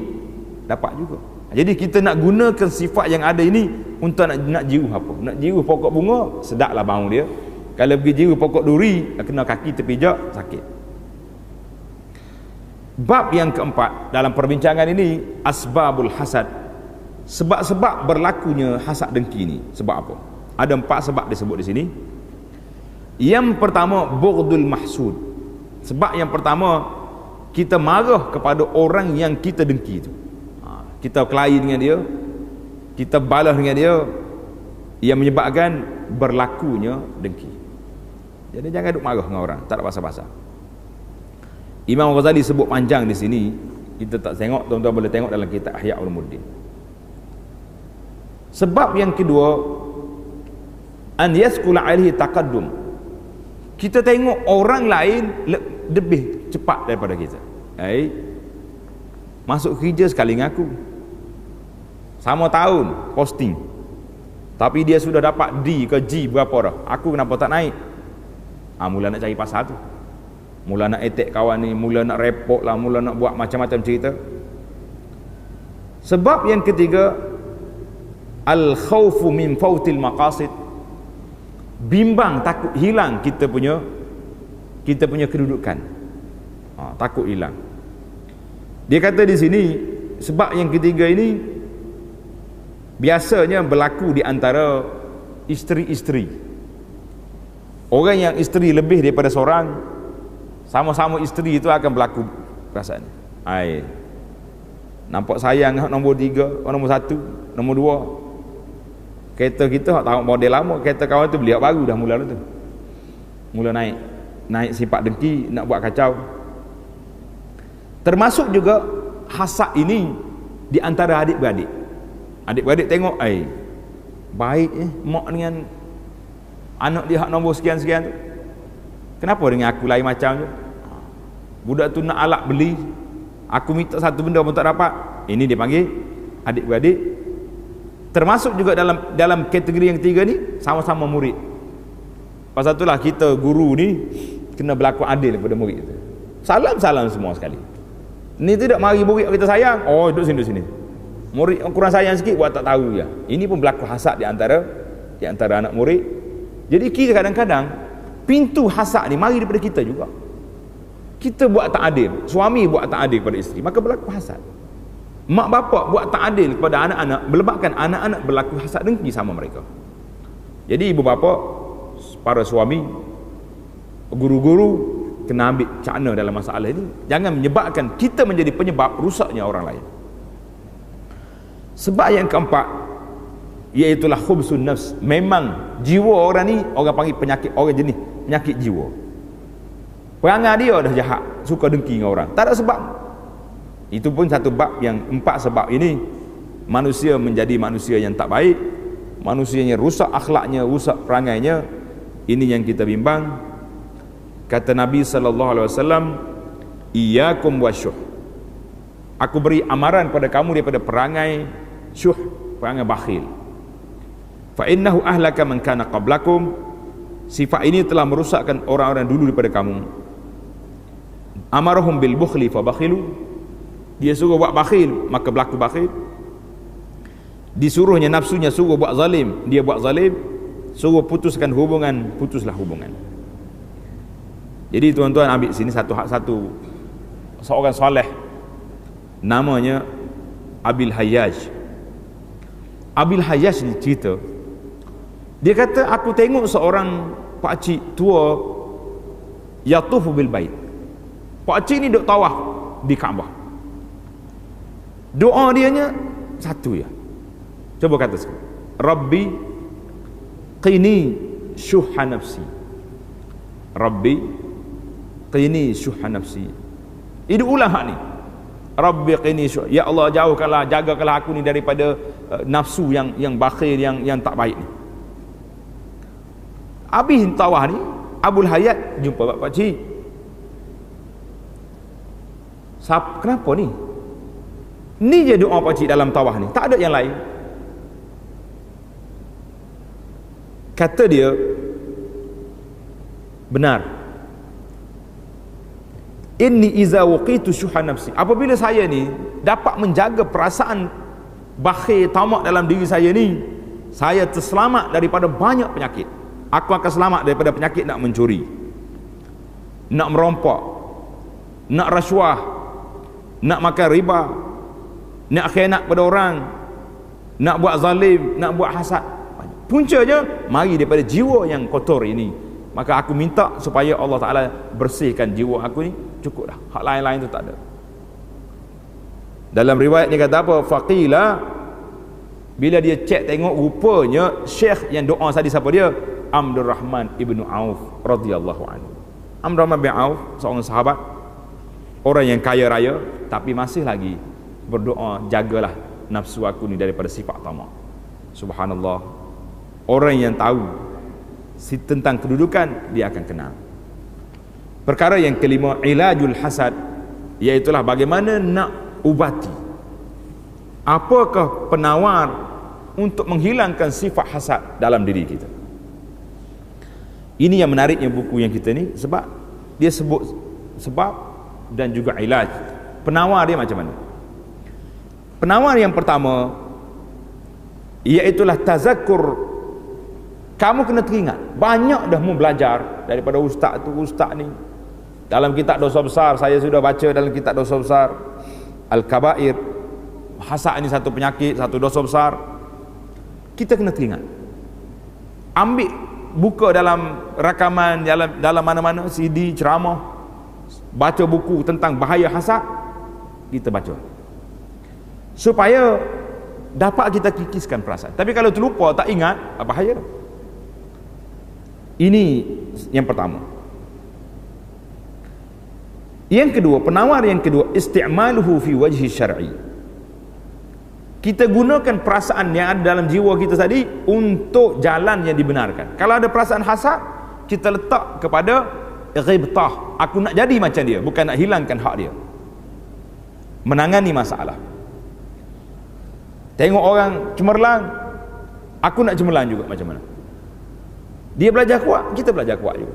dapat juga. Jadi kita nak gunakan sifat yang ada ini untuk nak jiru apa? Nak jiru pokok bunga, sedaplah bau dia. Kalau pergi jiru pokok duri, kena kaki terpijak, sakit. Bab yang keempat dalam perbincangan ini, asbabul hasad, sebab-sebab berlakunya hasad dengki ni. Sebab apa? Ada 4 sebab disebut di sini. Yang pertama, bughdul mahsud. Sebab yang pertama, kita marah kepada orang yang kita dengki itu. Kita kelahi dengan dia, kita balas dengan dia, yang menyebabkan berlakunya dengki. Jadi jangan duk marah dengan orang, tak ada pasal-pasal. Imam Ghazali sebut panjang di sini, kita tak tengok, tuan-tuan boleh tengok dalam kitab Ihya Ulumuddin. Sebab yang kedua, an yaskula alaihi taqaddum. Kita tengok orang lain lebih cepat daripada kita. Masuk kerja sekali dengan aku, sama tahun posting, tapi dia sudah dapat D ke G berapa dah, aku kenapa tak naik? Mula nak cari pasal tu, mula nak attack kawan ni, mula nak report lah, mula nak buat macam-macam cerita. Sebab yang ketiga, al khawfu min fautil maqasid. Bimbang, takut hilang kita punya kedudukan. Takut hilang. Dia kata di sini, sebab yang ketiga ini biasanya berlaku di antara isteri-isteri. Orang yang isteri lebih daripada seorang, sama-sama isteri itu akan berlaku perasaan. Nampak sayang nombor 3, nombor 1, nombor 2. Kereta kita tahu model lama, kereta kawan tu beli baru dah mula tu. Mula naik sifat dengki, nak buat kacau. Termasuk juga hasad ini di antara adik-beradik. Adik-beradik tengok, baik mak dengan anak dia hak nombor sekian-sekian tu, kenapa dengan aku lain macam je? Budak tu nak alat beli, aku minta satu benda pun tak dapat. Ini dia panggil adik-beradik. Termasuk juga dalam kategori yang ketiga ni, sama-sama murid. Pasal itulah kita guru ni kena berlaku adil kepada murid kita. Salam-salam semua sekali. Ni tidak mari murid kita sayang, duduk sini. Murid kurang sayang sikit buat tak tahu ya. Ini pun berlaku hasad di antara anak murid. Jadi kita kadang-kadang pintu hasad ni mari daripada kita juga. Kita buat tak adil, suami buat tak adil kepada isteri, maka berlaku hasad. Mak bapak buat tak adil kepada anak-anak, menyebabkan anak-anak berlaku hasad dengki sama mereka. Jadi ibu bapa, para suami, guru-guru kena ambil cakna dalam masalah ini. Jangan menyebabkan kita menjadi penyebab rusaknya orang lain. Sebab yang keempat, iaitulah khubsun nafs. Memang jiwa orang ni, orang panggil penyakit, orang jenis penyakit jiwa. Perangai dia dah jahat, suka dengki dengan orang, tak ada sebab. Itu pun satu bab yang 4 sebab ini manusia menjadi manusia yang tak baik, manusia yang rusak akhlaknya, rusak perangainya. Ini yang kita bimbang. Kata Nabi sallallahu alaihi wasallam, iyyakum wasyuh. Aku beri amaran pada kamu daripada perangai syuh, perangai bakhil. Fa innahu ahlaka man kana qablakum. Sifat ini telah merusakkan orang-orang dulu daripada kamu. Amarahum bil bukhli fa bakhilu. Dia suruh buat bakhil, maka berlaku bakhil. Disuruhnya nafsunya suruh buat zalim, dia buat zalim. Suruh putuskan hubungan, putuslah hubungan. Jadi tuan-tuan ambil sini satu seorang soleh, namanya Abil Hayyaj. Abil Hayyaj ni cerita, dia kata aku tengok seorang pakcik tua yatufu bil bait. Pakcik ni duk tawaf di Kaabah. Doa dianya satu ya. Coba kata sekali, Rabbi qini syuhha nafsi. Rabbi qini syuhha nafsi. Itu ulang hak ni. Rabbi qini syuhha. Ya Allah, jauhkanlah, jagakanlah aku ni daripada nafsu yang bakhil, yang tak baik ni. Habis tawah ni, Abul Hayat jumpa pak cik. Kenapa ni? Ni je doa pak cik dalam tawah ni, tak ada yang lain. Kata dia, benar, inni iza waqitu syuha nafsi, apabila saya ni dapat menjaga perasaan bakhil, tamak dalam diri saya ni, saya terselamat daripada banyak penyakit. Aku akan selamat daripada penyakit nak mencuri, nak merompak, nak rasuah, nak makan riba, nak khianat pada orang, nak buat zalim, nak buat hasad. Puncanya mari daripada jiwa yang kotor ini. Maka aku minta supaya Allah Ta'ala bersihkan jiwa aku ni, cukup dah, hak lain-lain tu tak ada. Dalam riwayat ni kata apa? Faqila, bila dia cek tengok, rupanya syekh yang doa tadi siapa dia? Abdul Rahman ibnu Auf radhiyallahu anhu. Abdul Rahman bin Auf seorang sahabat, orang yang kaya raya, tapi masih lagi berdoa, jagalah nafsu aku ni daripada sifat tamak. Subhanallah. Orang yang tahu tentang kedudukan, dia akan kenal. Perkara yang kelima, ilajul hasad, iaitulah bagaimana nak ubati. Apakah penawar untuk menghilangkan sifat hasad dalam diri kita? Ini yang menariknya buku yang kita ni, sebab dia sebut sebab dan juga ilaj. Penawar dia macam mana? Penawar yang pertama, iaitulah tazakkur. Kamu kena teringat, banyak dah mu belajar daripada ustaz tu, ustaz ni. Dalam kitab dosa besar, saya sudah baca dalam kitab dosa besar Al-Kabair, hasad ni satu penyakit, satu dosa besar. Kita kena teringat, ambil, buka dalam rakaman, dalam mana-mana CD ceramah, baca buku tentang bahaya hasad, kita baca supaya dapat kita kikiskan perasaan. Tapi kalau terlupa, tak ingat, bahaya dah. Ini yang pertama. Yang kedua, penawar yang kedua, isti'maluhu fi wajhi syar'i. Kita gunakan perasaan yang ada dalam jiwa kita tadi untuk jalan yang dibenarkan. Kalau ada perasaan hasad, kita letak kepada ghibtah, aku nak jadi macam dia, bukan nak hilangkan hak dia. Menangani masalah. Tengok orang cemerlang, aku nak cemerlang juga, macam mana? Dia belajar kuat, kita belajar kuat juga.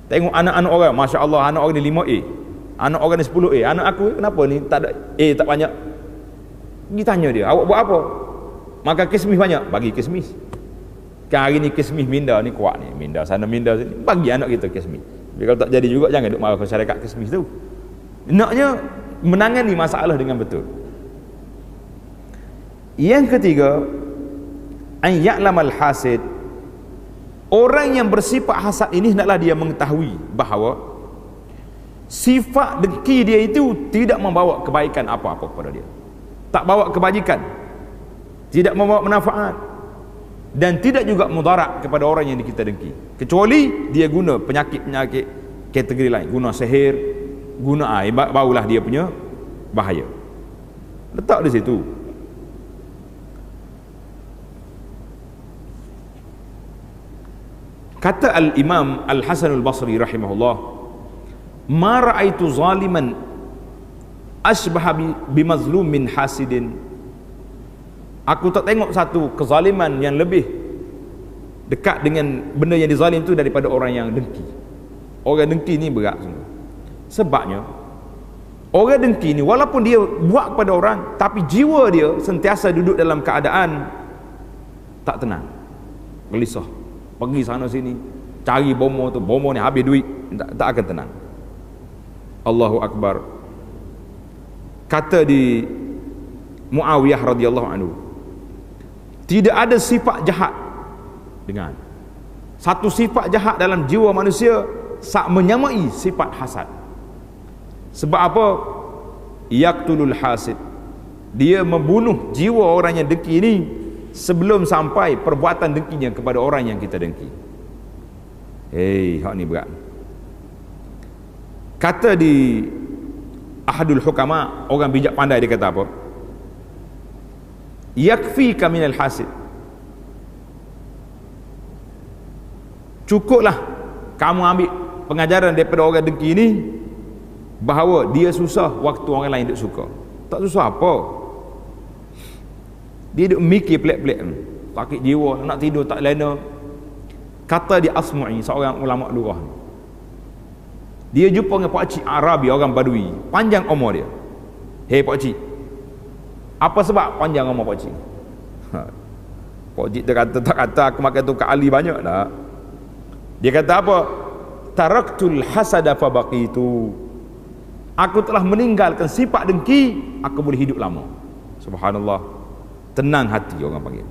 Tengok anak-anak orang, Masya Allah, anak orang ni 5A, anak orang ni 10A, anak aku kenapa ni tak ada A, tak banyak. Pergi tanya dia, awak buat apa? Makan kismis banyak, bagi kismis. Kan hari ni kismis minda ni kuat ni, minda sana minda sini, bagi anak kita kismis. Tapi kalau tak jadi juga, jangan duk marah masyarakat kismis tu. Naknya menangani masalah dengan betul. Yang ketiga, an ya'lamal hasid. Orang yang bersifat hasad ini hendaklah dia mengetahui bahawa sifat dengki dia itu tidak membawa kebaikan apa-apa kepada dia, tak bawa kebajikan, tidak membawa manfaat, dan tidak juga mudarat kepada orang yang kita dengki, kecuali dia guna penyakit-penyakit kategori lain, guna sihir, guna barulah dia punya bahaya. Letak di situ. Kata Al-Imam Al-Hasan Al-Basri rahimahullah, ma ra'aitu zaliman asbah bimazlum min hasidin. Aku tak tengok satu kezaliman yang lebih dekat dengan benda yang dizalim tu daripada orang yang dengki. Orang dengki ni berat semua. Sebabnya orang dengki ni walaupun dia buat kepada orang, tapi jiwa dia sentiasa duduk dalam keadaan tak tenang, gelisah, pergi sana sini cari bomo tu, bomo ni habis duit, tak akan tenang. Allahu Akbar. Kata di Muawiyah radhiyallahu anhu, tidak ada sifat jahat, dengan satu sifat jahat dalam jiwa manusia menyamai sifat hasad. Sebab apa? Yaqtulul hasid, dia membunuh jiwa orang yang dengki ini sebelum sampai perbuatan dengkinya kepada orang yang kita dengki. Hak ni berat. Kata di Ahadul Hukama, orang bijak pandai, dia kata apa? Yakfika minal hasid, cukuplah kamu ambil pengajaran daripada orang dengki ini, bahawa dia susah waktu orang lain duk suka. Tak susah apa, dia duk mikir pelik-pelik, sakit jiwa, nak tidur tak lena. Kata di Asmu'i, seorang ulama lurah, dia jumpa dengan pakcik Arabi, orang Badui, panjang umur dia. Hei pakcik, apa sebab panjang umur pakcik? Pakcik dia kata, tak kata aku makan tu Ali banyak tak. Dia kata apa? Taraktul hasada fa baqitu, aku telah meninggalkan sifat dengki, aku boleh hidup lama. Subhanallah, tenang hati orang panggil.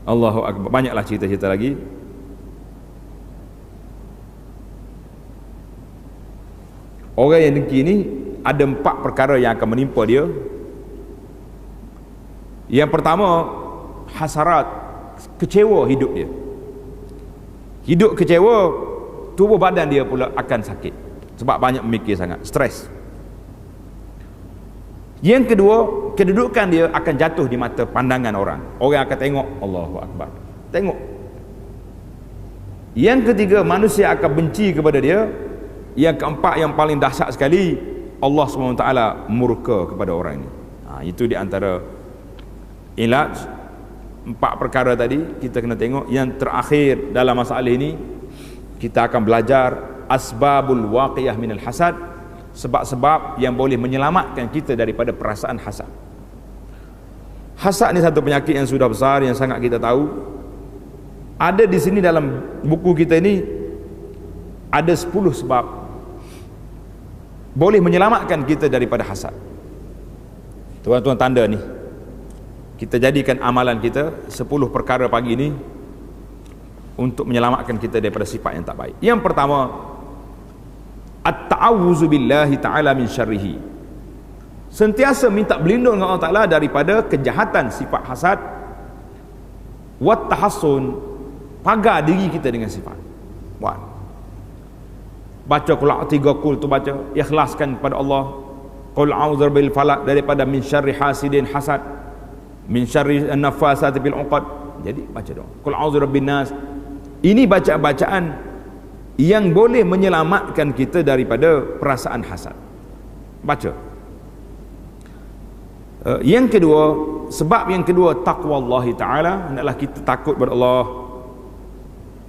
Allahu Akbar. Banyaklah cerita-cerita lagi. Orang yang dengki ni ada 4 perkara yang akan menimpa dia. Yang pertama, hasarat, kecewa hidup dia. Hidup kecewa, tubuh badan dia pula akan sakit sebab banyak memikir sangat, stres. Yang kedua, kedudukan dia akan jatuh di mata pandangan orang. Orang akan tengok, Allahu Akbar, tengok. Yang ketiga, manusia akan benci kepada dia. Yang keempat, yang paling dahsyat sekali, Allah SWT murka kepada orang ini. Itu di antara ilaj 4 perkara tadi kita kena tengok. Yang terakhir dalam masalah ini, kita akan belajar asbabul waqiyah minal hasad, sebab-sebab yang boleh menyelamatkan kita daripada perasaan hasad. Hasad ni satu penyakit yang sudah besar, yang sangat kita tahu. Ada di sini dalam buku kita ini ada 10 sebab boleh menyelamatkan kita daripada hasad. Tuan-tuan tanda ni, kita jadikan amalan kita 10 perkara pagi ini untuk menyelamatkan kita daripada sifat yang tak baik. Yang pertama, at-ta'awuzu billahi ta'ala min syarrihi, sentiasa minta berlindung dengan Allah Ta'ala daripada kejahatan sifat hasad. Wat tahassun, pagar diri kita dengan sifat. Baca qul 3 qul tu, baca ikhlaskan kepada Allah. Qul a'udzu bil falaq, daripada min syarri hasidin hasad, min syarri an-nafasati bil 'uqad. Jadi baca doa qul a'udzu birabbin nas. Ini bacaan-bacaan yang boleh menyelamatkan kita daripada perasaan hasad. Baca. Yang kedua, sebab yang kedua, taqwallahi ta'ala, hendaklah kita takut kepada Allah.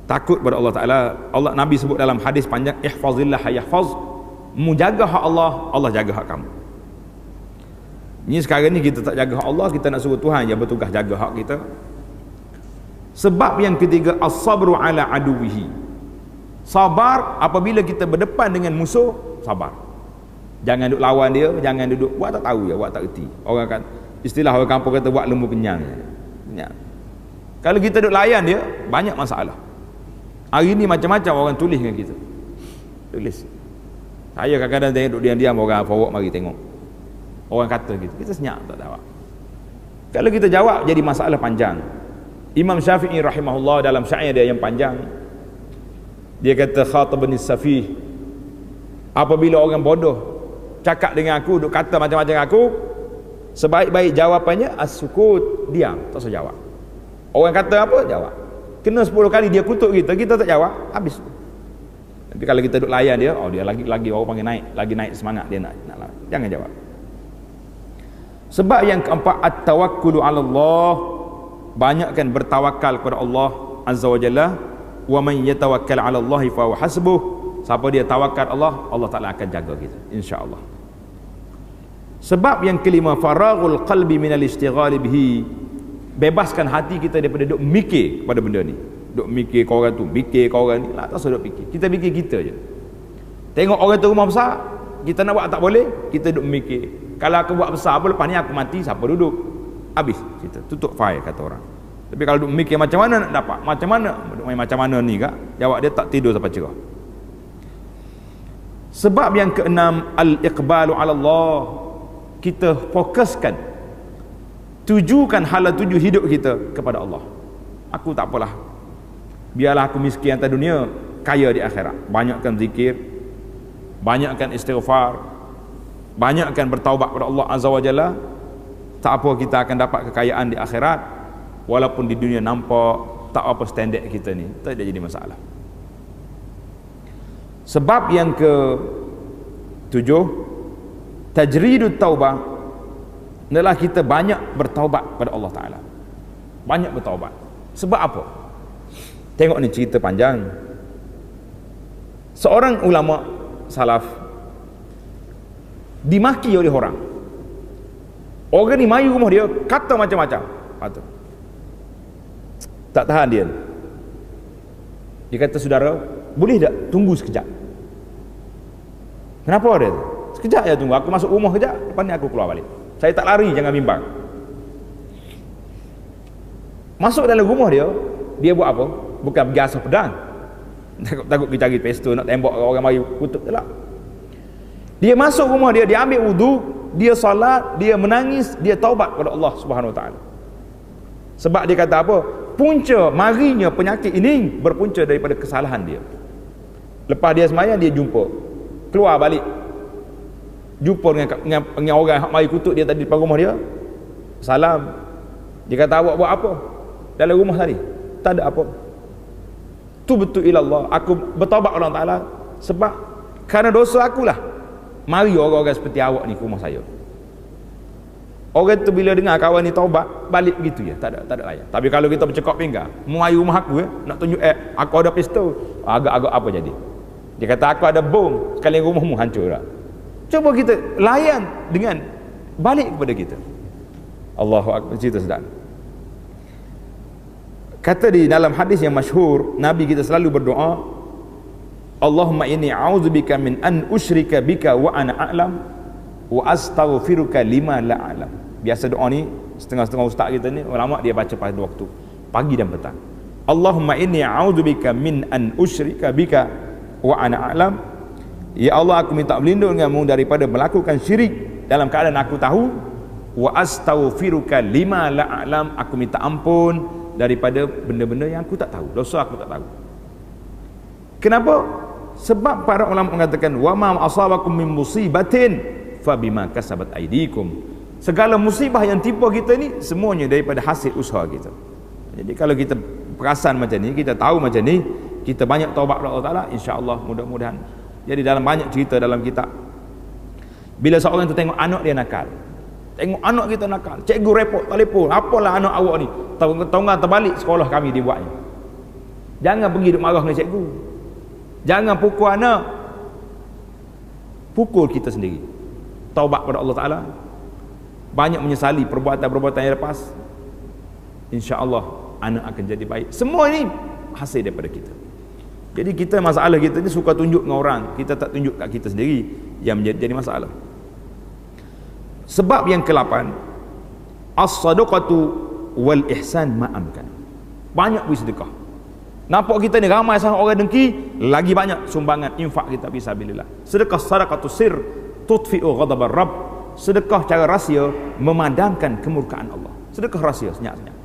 Takut kepada Allah Ta'ala. Allah, Nabi sebut dalam hadis panjang, ihfazillah yahfaz, menjaga hak Allah, Allah jaga hak kamu. Ini sekarang ni kita tak jaga hak Allah, kita nak suruh Tuhan yang bertugas jaga hak kita. Sebab yang ketiga, as-sabru ala aduwihi, sabar apabila kita berdepan dengan musuh, sabar. Jangan duduk lawan dia, jangan duduk buat tak tahu ya, buat tak erti. Orang kan, istilah orang kampung kata buat lembu kenyang. Kalau kita duduk layan dia, banyak masalah. Hari ni macam-macam orang tulis dengan kita. Tulis. Saya kadang-kadang tengok duduk diam-diam, orang forward mari tengok. Orang kata gitu, kita senyap tak jawab. Kalau kita jawab jadi masalah panjang. Imam Syafi'i rahimahullah dalam syair dia yang panjang, Dia kata khatabani safih, apabila orang bodoh cakap dengan aku, duk kata macam-macam aku, sebaik-baik jawapannya as-sukut, diam, tak usah jawab. Orang kata apa, jawab. Kena 10 kali dia kutuk kita, kita tak jawab, habis. Tapi kalau kita duk layan dia, oh dia lagi orang panggil naik, lagi naik semangat dia nak jangan jawab. Sebab yang keempat, at-tawakkulu 'ala Allah, banyakkan bertawakal kepada Allah Azza wa Jalla. Wa man yatawakkal 'ala Allah fa huwa hasbuh. Siapa dia tawakal Allah, Allah Taala akan jaga kita, insya-Allah. Sebab yang kelima, faraghul qalbi minal istighali bihi, bebaskan hati kita daripada duk mikir kepada benda ni. Duk mikir kau orang tu, mikir kau orang ni, lah tak usah duk fikir. Kita fikir kita je. Tengok orang tu rumah besar, kita nak buat tak boleh, kita duk mikir. Kalau aku buat besar apa, lepas ni aku mati, siapa duduk? Habis, kita tutup file, kata orang. Tapi kalau duk mikir macam mana nak dapat, macam mana duk main macam mana ni kak, jawab dia tak tidur sampai cerah. Sebab yang keenam, al-iqbalu 'ala Allah, kita fokuskan, tujukan hala tuju hidup kita kepada Allah. Aku tak apalah, biarlah aku miskin atas dunia, kaya di akhirat. Banyakkan zikir, banyakkan istighfar, banyakkan bertaubat kepada Allah Azza wa Jalla. Tak apa, kita akan dapat kekayaan di akhirat, walaupun di dunia nampak tak apa standard kita ni, tak ada jadi masalah. Sebab yang ke-7, tajridut taubah, adalah kita banyak bertaubat kepada Allah Ta'ala. Banyak bertaubat. Sebab apa? Tengok ni cerita panjang. Seorang ulama salaf dimaki oleh orang. Orang ni mari rumah dia, kata macam-macam. Tak tahan dia. Dia kata, saudara, boleh tak tunggu sekejap? Kenapa dia? Sekejap je tunggu, aku masuk rumah kejap, lepas ni aku keluar balik. Saya tak lari, jangan bimbang. Masuk dalam rumah dia, dia buat apa? Bukan pergi asah pedang. Takut pergi cari pistol nak tembak orang mari kutuk tak. Dia masuk rumah dia, dia ambil wudu, dia solat, dia menangis, dia taubat kepada Allah Subhanahu Wa Taala. Sebab dia kata apa? Punca marinya penyakit ini berpunca daripada kesalahan dia. Lepas dia sembahyang, dia jumpa, keluar balik, jumpa dengan orang yang mari kutuk dia tadi depan rumah dia, salam. Dia kata, awak buat apa dalam rumah tadi? Tak ada apa. Tu betul ilallah, aku bertaubat Allah Ta'ala sebab kerana dosa akulah mari orang-orang seperti awak ni ke rumah saya. Orang tu bila dengar kawan ni taubat, balik begitu je, tak ada layan. Tapi kalau kita bercakap pinggang, mari rumah aku nak tunjuk aku ada pistol, agak-agak apa jadi? Dia kata, aku ada bom, sekali rumahmu hancur dah. Cuba kita layan dengan balik kepada kita. Allahu Akbar. Cerita sedap. Kata di dalam hadis yang masyhur, Nabi kita selalu berdoa, Allahumma inni a'udzubika min an usyrika bika wa ana a'lam wa astaghfiruka lima la a'lam. Biasa doa ni setengah-setengah ustaz kita ni ulama dia baca pada waktu pagi dan petang. Allahumma inni a'udzubika min an usyrika bika wa ana a'lam. Ya Allah, aku minta berlindung denganmu daripada melakukan syirik dalam keadaan aku tahu, wa astaghfiruka lima la a'lam, aku minta ampun daripada benda-benda yang aku tak tahu, dosa aku tak tahu. Kenapa? Sebab para ulama mengatakan, wa ma asabakum min musibatin fa bima kasabat aydikum. Segala musibah yang timpa kita ni semuanya daripada hasil usaha kita. Jadi kalau kita perasan macam ni, kita tahu macam ni, kita banyak taubat kepada Allah Taala, insya-Allah mudah-mudahan. Jadi dalam banyak cerita dalam kitab, bila seorang tu tengok anak dia nakal, tengok anak kita nakal, cikgu repot telefon, apalah anak awak ni, tonggang terbalik sekolah kami dibuatnya. Jangan pergi duk marah dengan cikgu, jangan pukul anak, pukul kita sendiri. Taubat kepada Allah Ta'ala, banyak menyesali perbuatan-perbuatan yang lepas, insya-Allah anak akan jadi baik. Semua ini hasil daripada kita. Jadi kita, masalah kita ni suka tunjuk dengan orang, kita tak tunjuk kat kita sendiri, yang menjadi masalah. Sebab yang ke-8, as-sadaqatu wal ihsan ma'amkan. Banyak beri sedekah. Nampak kita ni ramai sangat orang dengki, lagi banyak sumbangan infak kita fisabilillah. Sedekah sadaqatu sir tudfi'u ghadabar rabb. Sedekah cara rahsia memadamkan kemurkaan Allah. Sedekah rahsia senyap-senyap.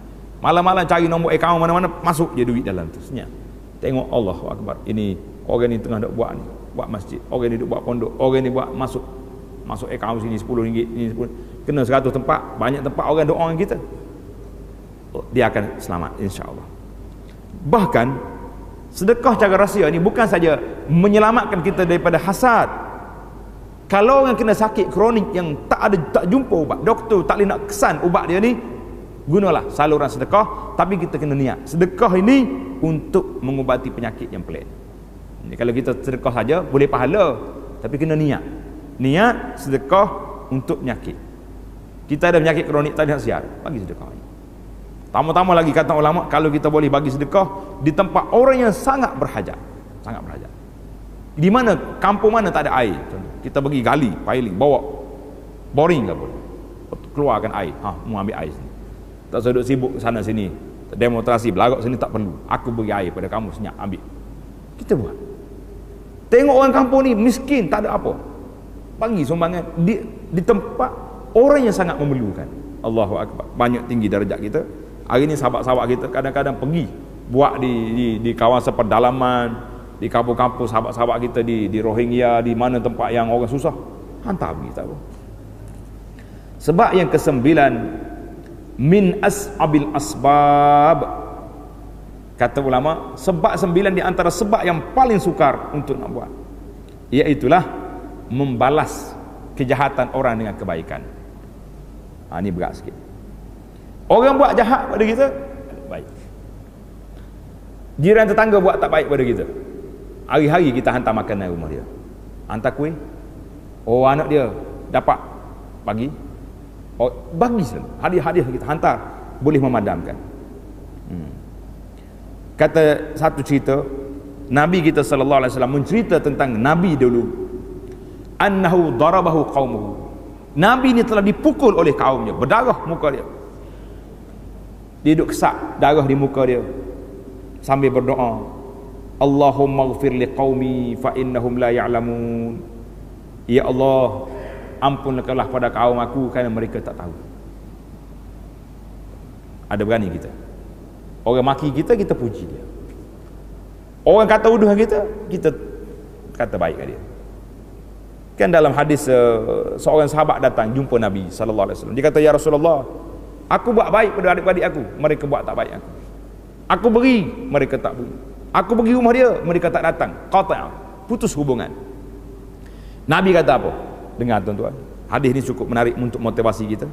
Malam-malam cari nombor akaun mana-mana, masuk je duit dalam tu senyap. Tengok, Allahu Akbar, ini Orang ni tengah duk buat ni, buat masjid. Orang ni duk buat pondok. Orang ni buat masuk akaun sini RM10, ni 10. Kena 100 tempat, banyak tempat orang doa dengan kita. Dia akan selamat insya-Allah. Bahkan sedekah cara rahsia ni bukan saja menyelamatkan kita daripada hasad. Kalau orang kena sakit kronik yang tak jumpa ubat, doktor tak boleh nak kesan ubat dia ni, gunalah saluran sedekah, tapi kita kena niat. Sedekah ini untuk mengubati penyakit yang pelik. Kalau kita sedekah saja boleh pahala, tapi kena niat. Niat sedekah untuk penyakit. Kita ada penyakit kronik tak ada siar, bagi sedekah. Tambah-tambah lagi kata ulama, kalau kita boleh bagi sedekah di tempat orang yang sangat berhajat. Sangat berhajat. Di mana, kampung mana tak ada air, kita pergi gali, piling, bawa boring ke boleh, keluarkan air. Mau ambil air sini. Tak usah duduk sibuk sana sini, demonstrasi belagak sini tak perlu. Aku bagi air pada kamu, senyap ambil. Kita buat. Tengok orang kampung ni miskin, tak ada apa, bagi sumbangan di tempat orang yang sangat memerlukan. Allahu Akbar. Banyak tinggi darjat kita. Hari ni sahabat-sahabat kita kadang-kadang pergi buat di kawasan pedalaman, di kampung-kampung sahabat-sahabat kita di Rohingya, di mana tempat yang orang susah, hantar pergi, tak apa. Sebab yang ke-9, min as'abil asbab, kata ulama, sebab 9 di antara sebab yang paling sukar untuk nak buat, iaitulah membalas kejahatan orang dengan kebaikan. Ini berat sikit. Orang buat jahat pada kita, baik. Jiran tetangga buat tak baik pada kita, hari-hari kita hantar makanan rumah dia, hantar kuih. Oh, anak dia dapat bagi, oh, bagi selalu hadiah-hadiah kita hantar, boleh memadamkan. Kata satu cerita, Nabi kita sallallahu alaihi wasallam mencerita tentang Nabi dulu, annahu darabahu qaumuhu. Nabi ni telah dipukul oleh kaumnya, berdarah muka dia. Dia duduk kesak darah di muka dia sambil berdoa, Allahumma ighfir liqaumi fa innahum la ya'lamun. Ya Allah, ampunkanlah pada kaum aku kerana mereka tak tahu. Ada berani kita. Orang maki kita, kita puji dia. Orang kata uduh kita, kita kata baik kat dia. Kan dalam hadis seorang sahabat datang jumpa Nabi sallallahu alaihi wasallam. Dia kata, ya Rasulullah, aku buat baik pada adik-adik aku, mereka buat tak baik aku. Aku beri, mereka tak beri. Aku pergi rumah dia, mereka tak datang. Qata', putus hubungan. Nabi kata apa? Dengar tuan-tuan, hadis ni cukup menarik untuk motivasi kita.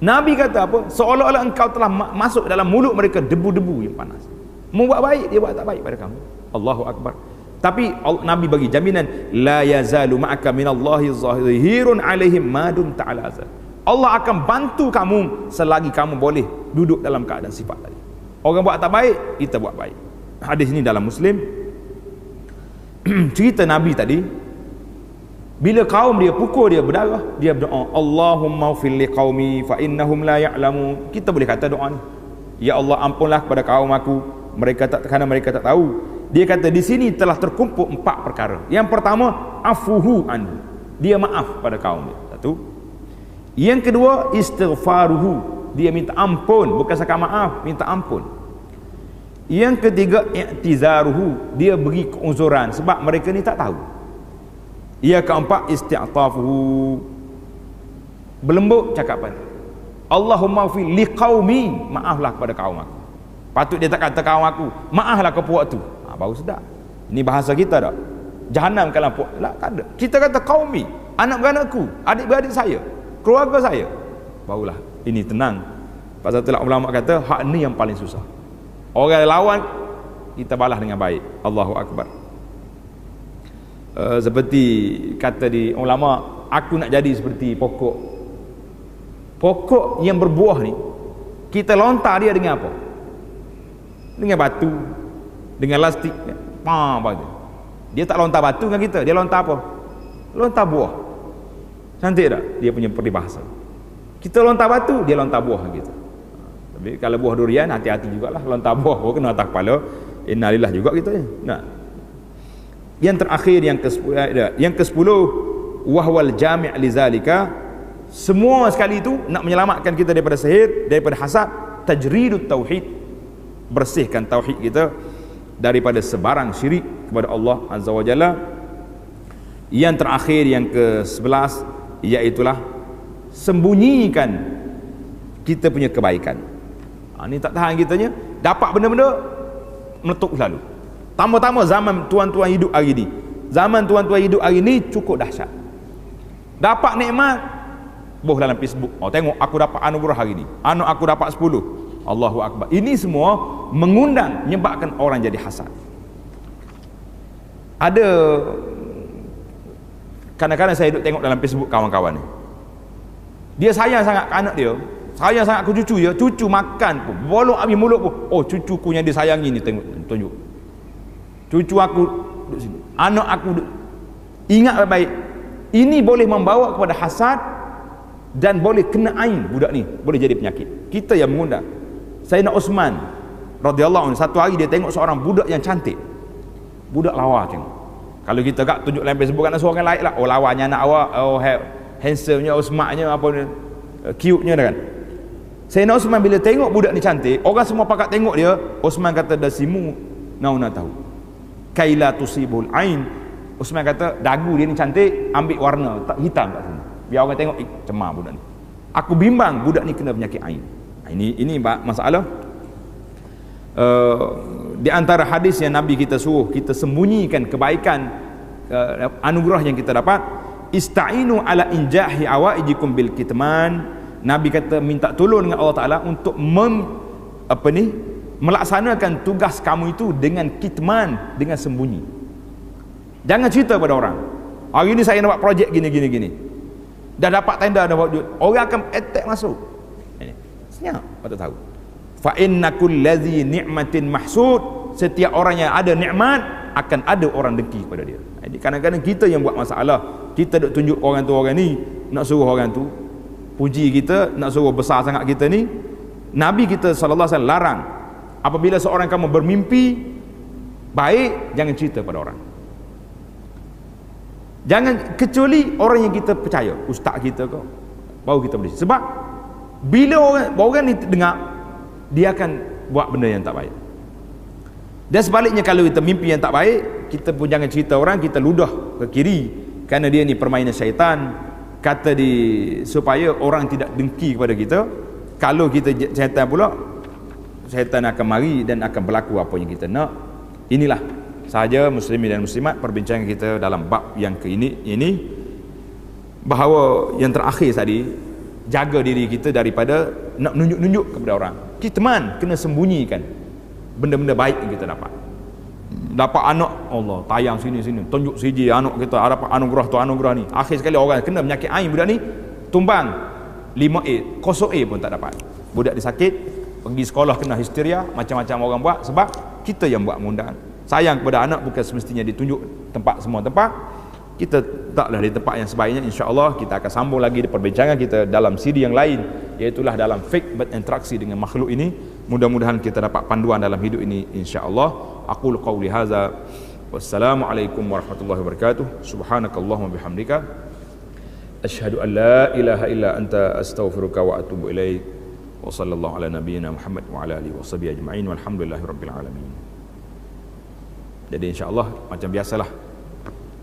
Nabi kata apa? Seolah-olah engkau telah masuk dalam mulut mereka debu-debu yang panas. Mau buat baik, dia buat tak baik pada kamu. Allahu Akbar. Tapi Nabi bagi jaminan, la yazalu ma'aka minallahi zahirun alaihim madum ta'ala azal. Allah akan bantu kamu selagi kamu boleh duduk dalam keadaan sifat tadi. Orang buat tak baik, kita buat baik. Hadis ini dalam Muslim. Cerita Nabi tadi, bila kaum dia pukul dia berdarah, dia berdoa, Allahumma ighfir liqaumi fa innahum la ya'lamun. Kita boleh kata doa ni, ya Allah, ampunlah kepada kaum aku, kerana mereka tak tahu. Dia kata di sini telah terkumpul 4 perkara. Yang pertama, afuhu anhu, dia maaf pada kaum dia. Satu. Yang kedua, istighfaruhu, dia minta ampun, bukan sekadar maaf, minta ampun. Yang ketiga, i'tizaruhu, dia beri keuzuran sebab mereka ni tak tahu. Yang keempat, isti'tafuhu, berlembut cakapan. Allahumma fi liqaumi, maaflah kepada kaum aku. Patut dia tak kata kaum aku, maaflah ke puak tu. Baru sedap. Ini bahasa kita tak? Jahanam kalau puak lah, tak ada. Kita kata qaumi, anak-beranakku, adik-beradik saya, keluarga saya, barulah ini tenang. Pasal itulah ulama kata hak ni yang paling susah. Orang lawan kita balas dengan baik. Allahu Akbar. Seperti kata di ulama, aku nak jadi seperti pokok yang berbuah ni, kita lontar dia dengan apa? Dengan batu, dengan lastik. Dia tak lontar batu dengan kita, dia lontar apa? Lontar buah. Cantik tak dia punya peribahasa? Kita lontar batu, dia lontar buah dengan kita. Tapi kalau buah durian, hati-hati jugalah. Lontar buah pun kena atas kepala, innalillah juga kita. Nah, yang terakhir, yang ke-10, wahwal jami' lizalika, semua sekali itu nak menyelamatkan kita daripada sihir, daripada hasad, tajridut tauhid, bersihkan tauhid kita. daripada sebarang syirik kepada Allah Azza wa Jalla. Yang terakhir, yang ke-11, iaitulah sembunyikan kita punya kebaikan. Ni tak tahan kitanya, dapat benda-benda meletup selalu. Tambah-tambah zaman tuan-tuan hidup hari ni, zaman tuan-tuan hidup hari ni cukup dahsyat. Dapat nikmat, boh dalam Facebook, tengok aku dapat anugerah hari ni, anak aku dapat 10. Allahu Akbar. Ini semua mengundang, menyebabkan orang jadi hasad. Ada kadang-kadang saya duduk tengok dalam Facebook kawan-kawan ni, dia sayang sangat ke anak dia, sayang sangat ke cucu dia, cucu makan pun, bolong habis mulut pun, cucuku yang dia sayangi ni, tengok, tunjuk cucu aku duduk sini, anak aku duduk. Ingat baik-baik, ini boleh membawa kepada hasad dan boleh kena ain. Budak ni boleh jadi penyakit. Kita yang mengundang. Sayyidina Osman radhiyallahu anhu, satu hari dia tengok seorang budak yang cantik, budak lawa tengok. Kalau kita kat tunjuk dalam Facebook kan seorang lain lah, lawanya anak awak, handsome-nya, smartnya, apa ni, cute-nya kan. Sayyidina Osman bila tengok budak ni cantik, orang semua pakat tengok dia. Osman kata, dasimu nauna tahu kaila tusibul ain. Osman kata, dagu dia ni cantik, ambil warna tak hitam kat sini, biar orang tengok cemar budak ni. Aku bimbang budak ni kena penyakit ain. Ini masalah. Di antara hadis yang Nabi kita suruh kita sembunyikan kebaikan, anugerah yang kita dapat, ista'inu ala injahi awaijikum bil kitman. Nabi kata minta tolong dengan Allah Ta'ala untuk melaksanakan tugas kamu itu dengan kitman, dengan sembunyi. Jangan cerita pada orang, hari ni saya nak buat projek gini, dah dapat tender, dah buat duit, orang akan attack masuk. Senyap, patut tahu. Fa inna kullazi ni'matin mahsud, setiap orang yang ada nikmat akan ada orang dengki kepada dia. Jadi kadang-kadang kita yang buat masalah, kita duk tunjuk orang tu, orang ni, nak suruh orang tu puji kita, nak suruh besar sangat kita ni. Nabi kita sallallahu alaihi wasallam larang, apabila seorang kamu bermimpi baik, jangan cerita pada orang. Jangan, kecuali orang yang kita percaya, ustaz kita ke, baru kita boleh. Sebab bila orang ni dengar, dia akan buat benda yang tak baik. Dan sebaliknya, kalau kita mimpi yang tak baik, kita pun jangan cerita orang, kita ludah ke kiri, kerana dia ni permainan syaitan. Kata supaya orang tidak dengki kepada kita. Kalau kita syaitan pula, syaitan akan mari dan akan berlaku apa yang kita nak. Inilah sahaja muslimin dan muslimat perbincangan kita dalam bab yang ini, bahawa yang terakhir tadi, jaga diri kita daripada nak nunjuk-nunjuk kepada orang. Kitman, kena sembunyikan benda-benda baik yang kita dapat. Dapat anak, Allah tayang sini, tunjuk siji anak kita dapat anugerah tu, anugerah ni. Akhir sekali orang kena penyakit ain, budak ni tumbang 5A, 0A pun tak dapat. Budak dia sakit, pergi sekolah kena histeria, macam-macam orang buat, sebab kita yang buat mengundang. Sayang kepada anak bukan semestinya ditunjuk semua tempat. Kita taklah di tempat yang sebaiknya. InsyaAllah kita akan sambung lagi di perbincangan kita dalam siri yang lain, iaitulah dalam fake berinteraksi dengan makhluk ini. Mudah-mudahan kita dapat panduan dalam hidup ini, insyaAllah. Aqulu qawli hadza, wassalamualaikum warahmatullahi wabarakatuh. Subhanakallahumma bihamdika, asyhadu an la ilaha illa anta, astaghfiruka wa atubu ilaik. Wa sallallahu ala nabiyyina Muhammad wa ala alihi washabihi ajma'in, walhamdulillahi rabbil alamin. Jadi insyaAllah macam biasalah,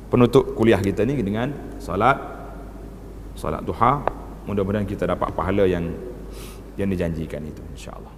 penutup kuliah kita ni dengan solat duha. Mudah-mudahan kita dapat pahala yang dijanjikan itu, insyaAllah.